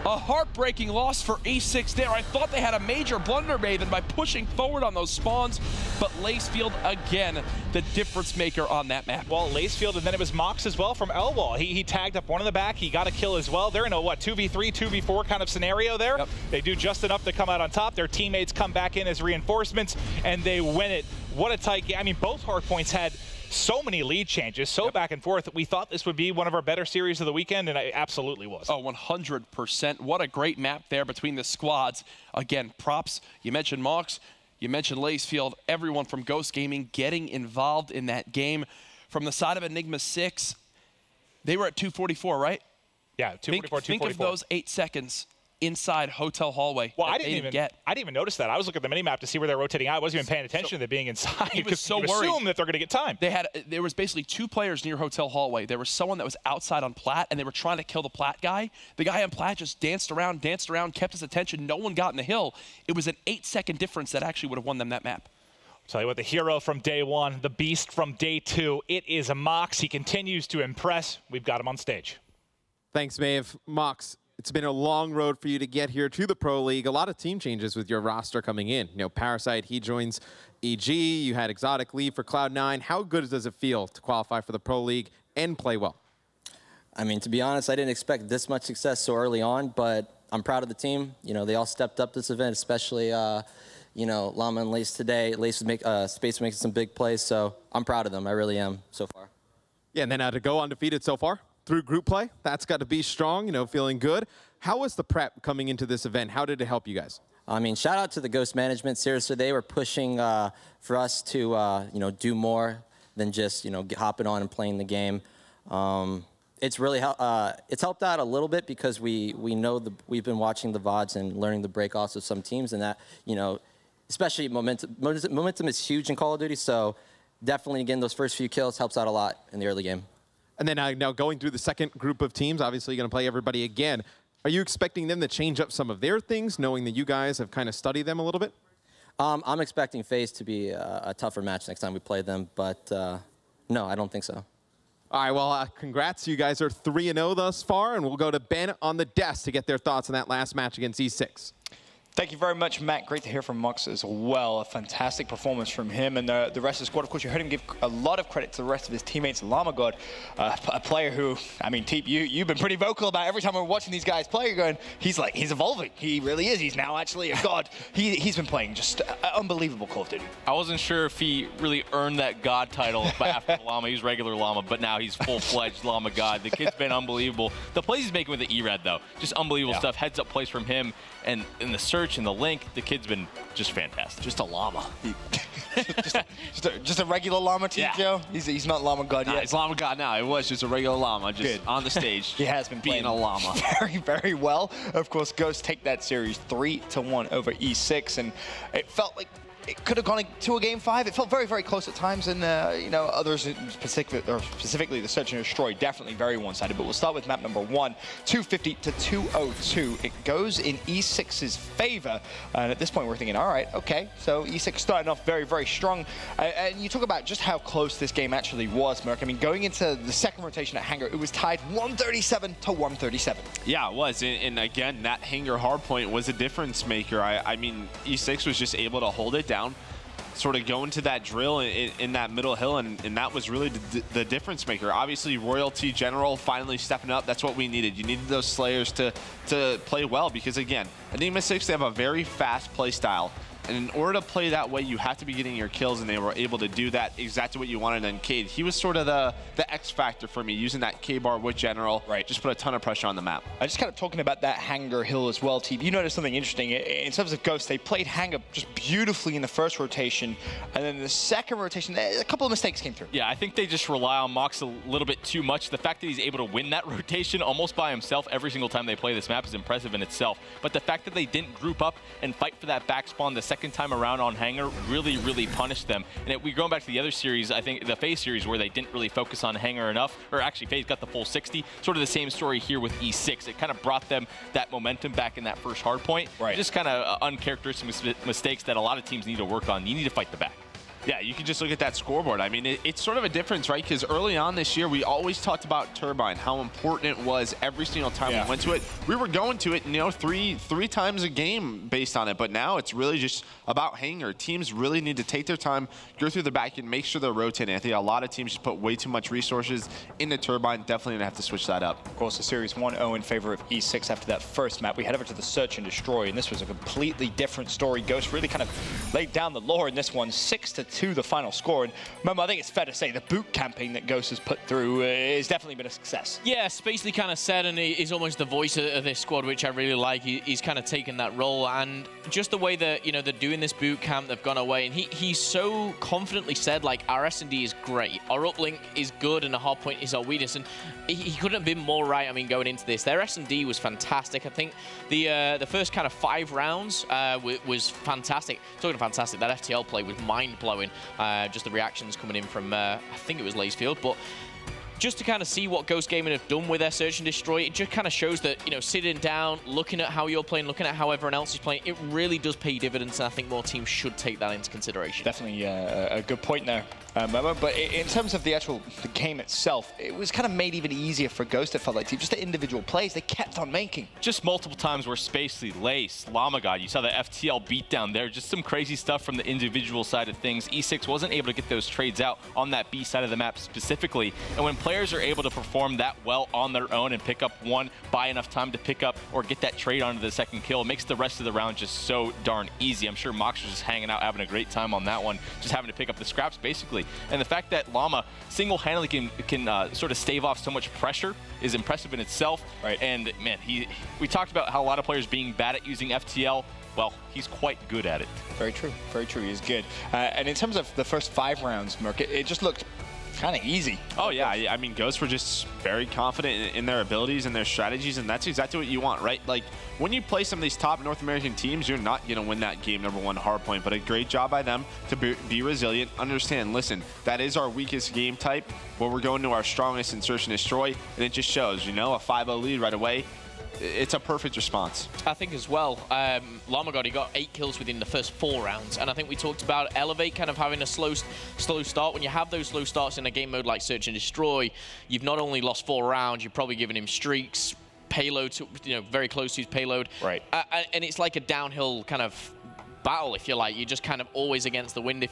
A heartbreaking loss for E6 there. I thought they had a major blunder made by pushing forward on those spawns, but Lacefield again, the difference maker on that map. Well, Lacefield, and then it was Mox as well from L-Wall. He tagged up one in the back. He got a kill as well. They're in a, 2v3, 2v4 kind of scenario there. Yep. They do just enough to come out on top. Their teammates come back in as reinforcements, and they win it. What a tight game. I mean, both hard points had so many lead changes, so back and forth. We thought this would be one of our better series of the weekend, and it absolutely was. Oh, 100%. What a great map there between the squads. Again, props. You mentioned Mox, you mentioned Lacefield, everyone from Ghost Gaming getting involved in that game. From the side of Enigma6, they were at 244, right? Yeah, 244, 244. Think of those 8 seconds inside Hotel Hallway. Well, I didn't even notice that. I was looking at the minimap to see where they're rotating out. I wasn't even paying attention to them being inside. He was so worried. Assume that they're going to get time. There was basically 2 players near Hotel Hallway. There was someone that was outside on Plat, and they were trying to kill the Plat guy. The guy on Plat just danced around, kept his attention. No one got in the hill. It was an 8-second difference that actually would have won them that map. I'll tell you what, the hero from day 1, the beast from day 2, it is a Mox. He continues to impress. We've got him on stage. Thanks, Maeve. Mox, it's been a long road for you to get here to the Pro League. A lot of team changes with your roster coming in. You know, Parasite, he joins EG. You had Exotic leave for Cloud9. How good does it feel to qualify for the Pro League and play well? I mean, to be honest, I didn't expect this much success so early on, but I'm proud of the team. You know, they all stepped up this event, especially, you know, Llama and Lace today. Lace was Space making some big plays, so I'm proud of them. I really am so far. Yeah, and then to go undefeated so far through group play, that's got to be strong, you know, feeling good. How was the prep coming into this event? How did it help you guys? I mean, shout out to the Ghost management. Seriously, they were pushing for us to, you know, do more than just, you know, hopping on and playing the game. It's really it's helped out a little bit because we know we've been watching the VODs and learning the breakoffs of some teams, and that, you know, especially momentum is huge in Call of Duty. So definitely, again, those first few kills helps out a lot in the early game. And then now going through the second group of teams, obviously you're going to play everybody again. Are you expecting them to change up some of their things, knowing that you guys have kind of studied them a little bit? I'm expecting FaZe to be a tougher match next time we play them, but no, I don't think so. All right, well, congrats. You guys are 3-0 thus far, and we'll go to Ben on the desk to get their thoughts on that last match against E6. Thank you very much, Matt. Great to hear from Mox as well. A fantastic performance from him and the rest of the squad. Of course, you heard him give a lot of credit to the rest of his teammates. Lamagod, a player who, I mean, Teep, you've been pretty vocal about every time we're watching these guys play. You're going, he's evolving. He really is. He's now actually a god. He's been playing just unbelievable Call of Duty. I wasn't sure if he really earned that god title after Llama. He was regular Llama, but now he's full-fledged Llama god. The kid's been unbelievable. The plays he's making with the E-Red, though, just unbelievable stuff. Heads-up plays from him, and in the search and the link, the kid's been just fantastic. Just a llama. just a regular llama, Joe? He's not Llama God yet. He's Llama God now. It was just a regular llama, just on the stage. He has been being a llama. Very, very well. Of course, Ghost take that series 3-1 over E6, and it felt like it could have gone to a game 5. It felt very, very close at times, and you know, others specifically the Search and Destroy, definitely very one-sided. But we'll start with map number 1, 250 to 202. It goes in E6's favor, and at this point we're thinking, all right, okay, so E6 starting off very, very strong. And you talk about just how close this game actually was, Merc. I mean, going into the second rotation at Hangar, it was tied 137 to 137. Yeah, it was, and again, that Hangar hardpoint was a difference maker. I mean, E6 was just able to hold it down, sort of go into that drill in that middle hill, and that was really the difference maker. Obviously, Royalty General finally stepping up. That's what we needed. You needed those Slayers to play well, because again, Enigma6, they have a very fast play style. And in order to play that way, you have to be getting your kills, and they were able to do that exactly what you wanted. And Cade, he was sort of the X factor for me, using that K-bar with General. Right. Just put a ton of pressure on the map. I just kind of talking about that Hangar hill as well, Teep. You noticed something interesting. In terms of Ghost, they played Hangar just beautifully in the first rotation, and then the second rotation, a couple of mistakes came through. Yeah, I think they just rely on Mox a little bit too much. The fact that he's able to win that rotation almost by himself every single time they play this map is impressive in itself. But the fact that they didn't group up and fight for that back spawn the second time around on Hangar really, really punished them. And we're going back to the other series, I think the FaZe series, where they didn't really focus on Hangar enough, or actually FaZe got the full 60. Sort of the same story here with E6. It kind of brought them that momentum back in that first hard point. Right. Just kind of uncharacteristic mistakes that a lot of teams need to work on. You need to fight the back. Yeah, you can just look at that scoreboard. I mean, it's sort of a difference, right? Because early on this year, we always talked about Turbine, how important it was every single time we went to it. We were going to it, you know, three times a game based on it. But now it's really just about Hangar. Teams really need to take their time, go through the back, and make sure they're rotating. I think a lot of teams just put way too much resources into Turbine. Definitely going to have to switch that up. Of course, the series 1-0 in favor of E6 after that first map. We head over to the Search and Destroy, and this was a completely different story. Ghost really kind of laid down the law in this one, 6-2 the final score. And remember, I think it's fair to say the boot campaign that Ghost has put through has definitely been a success. Yeah, Spacely kind of said, and he's almost the voice of this squad, which I really like. He's kind of taken that role, and just the way that, you know, they're doing this boot camp, they've gone away, and he so confidently said, like, our S&D is great, our uplink is good, and the hardpoint is our weakness, and he couldn't have been more right. I mean, going into this, their S&D was fantastic. I think the first kind of 5 rounds was fantastic. Talking of fantastic, that FTL play was mind-blowing. Just the reactions coming in from, I think it was Lacefield, but just to kind of see what Ghost Gaming have done with their Search and Destroy, it just kind of shows that, you know, sitting down, looking at how you're playing, looking at how everyone else is playing, it really does pay dividends, and I think more teams should take that into consideration. Definitely a good point there. But in terms of the game itself, it was kind of made even easier for Ghost, it felt like. Just the individual plays they kept on making. Just multiple times where Spacely, Lace, Lamagod, you saw the FTL beatdown there. Just some crazy stuff from the individual side of things. E6 wasn't able to get those trades out on that B side of the map specifically. And when players are able to perform that well on their own and pick up one, buy enough time to pick up or get that trade onto the second kill, it makes the rest of the round just so darn easy. I'm sure Mox was just hanging out, having a great time on that one, just having to pick up the scraps basically. And the fact that Llama single-handedly can sort of stave off so much pressure is impressive in itself. Right. And man, we talked about how a lot of players being bad at using FTL. Well, he's quite good at it. Very true. Very true. He's good. And in terms of the first 5 rounds, Merc, it just looked kind of easy. Oh yeah, I mean, Ghosts were just very confident in their abilities and their strategies, and that's exactly what you want, right? Like, when you play some of these top North American teams, you're not going to win that game number 1 hardpoint, but a great job by them to be resilient, understand, listen, that is our weakest game type, but we're going to our strongest in Search and Destroy, and it just shows, you know, a 5-0 lead right away. It's a perfect response. I think as well, Lamagod, he got 8 kills within the first 4 rounds, and I think we talked about Elevate kind of having a slow start. When you have those slow starts in a game mode like Search and Destroy, you've not only lost 4 rounds, you've probably given him streaks. payload to, very close to his payload. Right. And it's like a downhill kind of battle, if you like. You're just kind of always against the wind.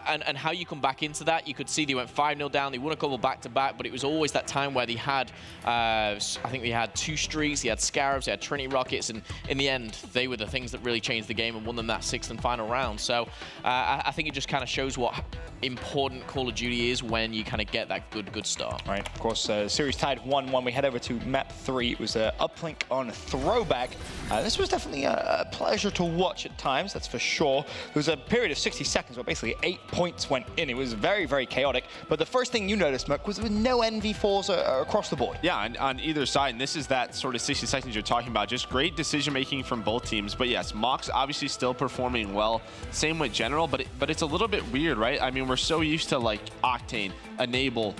And how you come back into that, you could see they went 5-0 down. They won a couple back-to-back, but it was always that time where they had, I think they had 2 streaks, they had Scarabs, they had Trinity Rockets, and in the end, they were the things that really changed the game and won them that 6th and final round. So I think it just kind of shows what important Call of Duty is when you kind of get that good start. Right, of course, series tied 1-1. We head over to map 3. It was Uplink on Throwback. This was definitely a pleasure to watch at times, that's for sure. There was a period of 60 seconds where basically 8 points went in. It was very, very chaotic. But the first thing you noticed, Merc, was there were no NV4s across the board. Yeah, on either side. And this is that sort of 60 seconds you're talking about. Just great decision-making from both teams. But yes, Mox obviously still performing well. Same with General, but it's a little bit weird, right? I mean, we're so used to, like, Octane, Enable,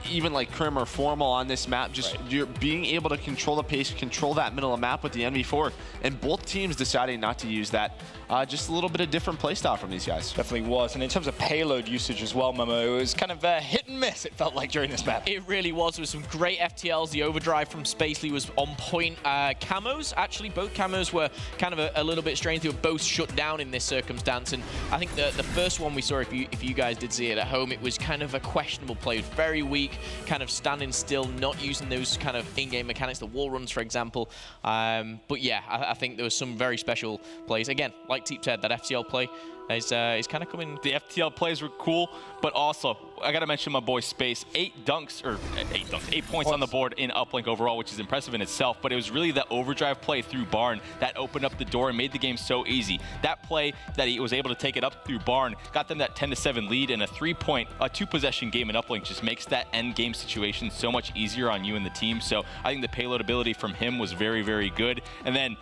even like Krim or Formal on this map. Just you're being able to control the pace, control that middle of map with the NV4. And both teams deciding not to use that. Just a little bit of different playstyle from these guys. Definitely was. And in terms of payload usage as well, Momo, it was kind of hit and miss, it felt like, during this map. It really was. There was some great FTLs. The overdrive from Spacely was on point. Camos, actually, both camos were kind of a little bit strange. They were both shut down in this circumstance. And I think the first one we saw, if you guys did see it at home, it was kind of a questionable play. It was very weak, kind of standing still, not using those kind of in-game mechanics, the wall runs, for example. But yeah, I think there was some very special plays. Again, like Teep said, that FTL play is kind of coming. The FTL plays were cool, but also I got to mention my boy Space. 8 points on the board in Uplink overall, which is impressive in itself. But it was really the overdrive play through Barn that opened up the door and made the game so easy. That play that he was able to take it up through Barn got them that 10-7 lead, and a 2-possession game in Uplink just makes that end game situation so much easier on you and the team. So I think the payload ability from him was very, very good. And then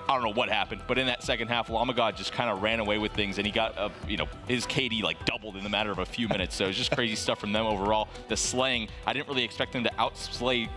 I don't know what happened, but in that second half, Lamagod just kind of ran away with things, and he got, his KD like doubled in the matter of a few minutes. So it was just crazy stuff from them overall. The slaying, I didn't really expect them to outslay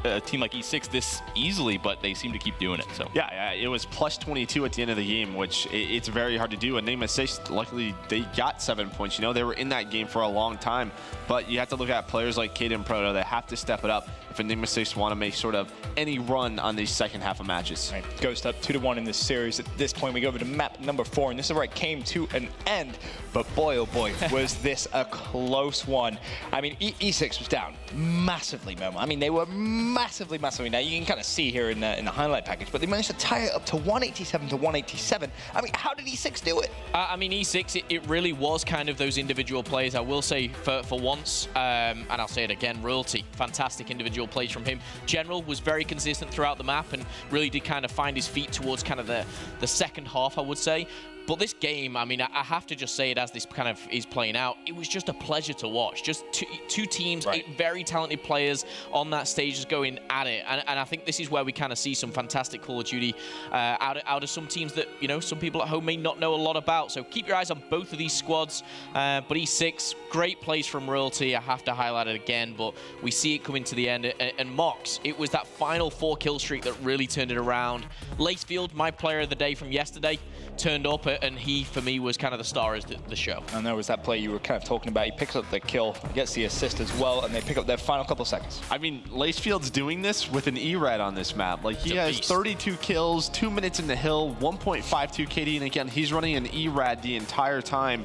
a team like E6 this easily, but they seem to keep doing it. So yeah, it was plus 22 at the end of the game, which it's very hard to do. Enigma6, luckily, they got 7 points. They were in that game for a long time, but you have to look at players like Cade and Proto that have to step it up if Enigma6 want to make sort of any run on these second half of matches. Right. Ghost up 2-1 in this series. At this point, we go over to map number 4, and this is where it came to an end. But boy, oh boy, was this a close one. I mean, E6 was down massively, Momo. I mean, they were massively. Now, you can kind of see here in the highlight package, but they managed to tie it up to 187 to 187. I mean, how did E6 do it? I mean, E6, it really was kind of those individual plays. I will say for once, and I'll say it again, Royalty, fantastic individual plays from him. General was very consistent throughout the map and really did kind of find his feet towards kind of the second half, I would say. But this game, I mean, I have to just say it as this kind of is playing out, it was just a pleasure to watch. Just two teams, 8 very talented players on that stage just going at it. And I think this is where we kind of see some fantastic Call of Duty out of some teams that, some people at home may not know a lot about. So keep your eyes on both of these squads. But E6, great plays from Royalty. I have to highlight it again, but we see it coming to the end. And Mox, it was that final 4-kill streak that really turned it around. Lacefield, my player of the day from yesterday, turned up, and he, for me, was kind of the star of the show. And there was that play you were kind of talking about. He picks up the kill, gets the assist as well, and they pick up their final couple seconds. I mean, Lacefield's doing this with an E-Red on this map. Like, he has 32 kills, 2 minutes in the hill, 1.52 KD, and again, he's running an E-Red the entire time.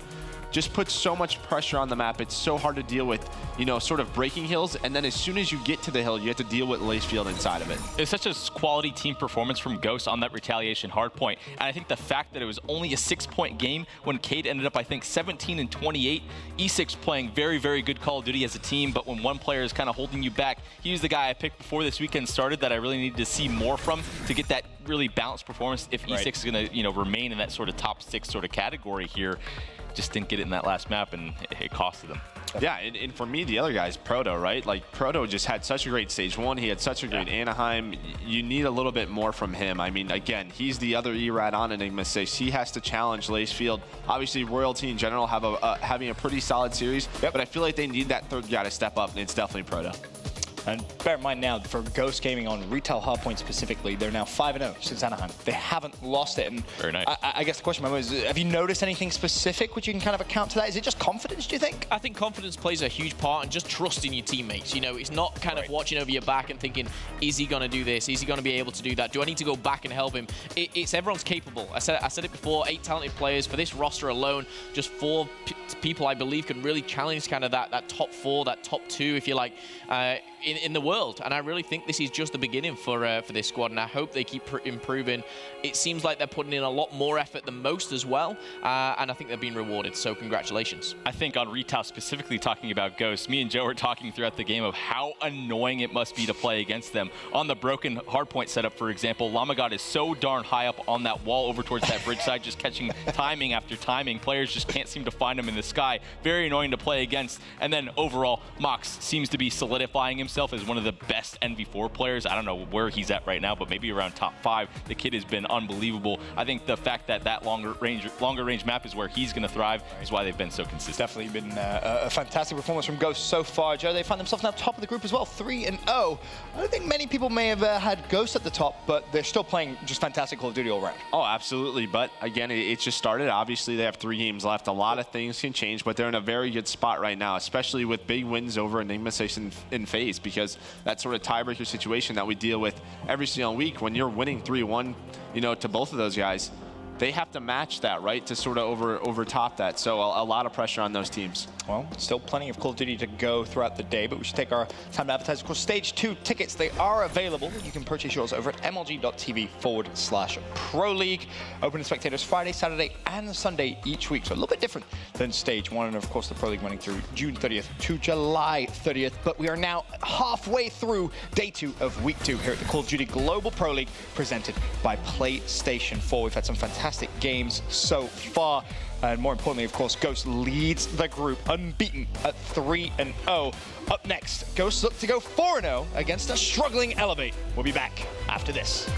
Just puts so much pressure on the map. It's so hard to deal with, sort of breaking hills. And then as soon as you get to the hill, you have to deal with Lacefield inside of it. It's such a quality team performance from Ghost on that retaliation hardpoint. And I think the fact that it was only a 6-point game when Cade ended up, I think, 17 and 28. E6 playing very, very good Call of Duty as a team. But when one player is kind of holding you back, he was the guy I picked before this weekend started that I really needed to see more from to get that really balanced performance if E6 is going to, remain in that sort of top 6 sort of category here. Just didn't get it in that last map, and it costed them. Yeah, and for me, the other guy is Proto, right? Like, Proto just had such a great stage 1. He had such a great Anaheim. You need a little bit more from him. I mean, again, he's the other E-Rat on Enigma6. He has to challenge Lacefield. Obviously, Royalty in general having a pretty solid series, but I feel like they need that third guy to step up, and it's definitely Proto. And bear in mind now, for Ghost Gaming on retail Hardpoint specifically, they're now 5-0 since Anaheim. They haven't lost it. And very nice. I guess the question is, have you noticed anything specific which you can kind of account to that? Is it just confidence, do you think? I think confidence plays a huge part, and just trusting your teammates. You know, it's not kind of watching over your back and thinking, is he going to do this? Is he going to be able to do that? Do I need to go back and help him? It's everyone's capable. I said it before, 8 talented players. For this roster alone, just 4 people, I believe, can really challenge kind of that top 4, that top 2, if you like, in the world. And I really think this is just the beginning for this squad, and I hope they keep improving. It seems like they're putting in a lot more effort than most as well, and I think they're being rewarded, so congratulations. I think on retail, specifically talking about Ghosts, me and Joe were talking throughout the game of how annoying it must be to play against them. On the broken hardpoint setup, for example, Lamagod is so darn high up on that wall over towards that bridge side, just catching timing after timing. Players just can't seem to find him in the sky. Very annoying to play against. And then overall, Mox seems to be solidifying himself as one of the best NV4 players. I don't know where he's at right now, but maybe around top 5. The kid has been unbelievable. I think the fact that that longer range map is where he's going to thrive is why they've been so consistent. Definitely been a fantastic performance from Ghost so far. Joe, they find themselves now top of the group as well, 3-0. I don't think many people may have had Ghost at the top, but they're still playing just fantastic Call of Duty all around. Oh, absolutely. But again, it just started. Obviously, they have 3 games left. A lot of things can change, but they're in a very good spot right now, especially with big wins over Enigma6 in FaZe, because that sort of tiebreaker situation that we deal with every single week, when you're winning 3-1, you know, to both of those guys, they have to match that, right, to sort of overtop that. So a lot of pressure on those teams. Well, still plenty of Call of Duty to go throughout the day, but we should take our time to advertise. Of course, Stage 2 tickets, they are available. You can purchase yours over at mlg.tv/Pro League. Open to spectators Friday, Saturday, and Sunday each week. So a little bit different than Stage 1. And of course, the Pro League running through June 30th to July 30th. But we are now halfway through Day 2 of Week 2 here at the Call of Duty Global Pro League, presented by PlayStation 4. We've had some fantastic games so far. And more importantly, of course, Ghost leads the group unbeaten at 3-0. Up next, Ghost look to go 4-0 against a struggling Elevate. We'll be back after this.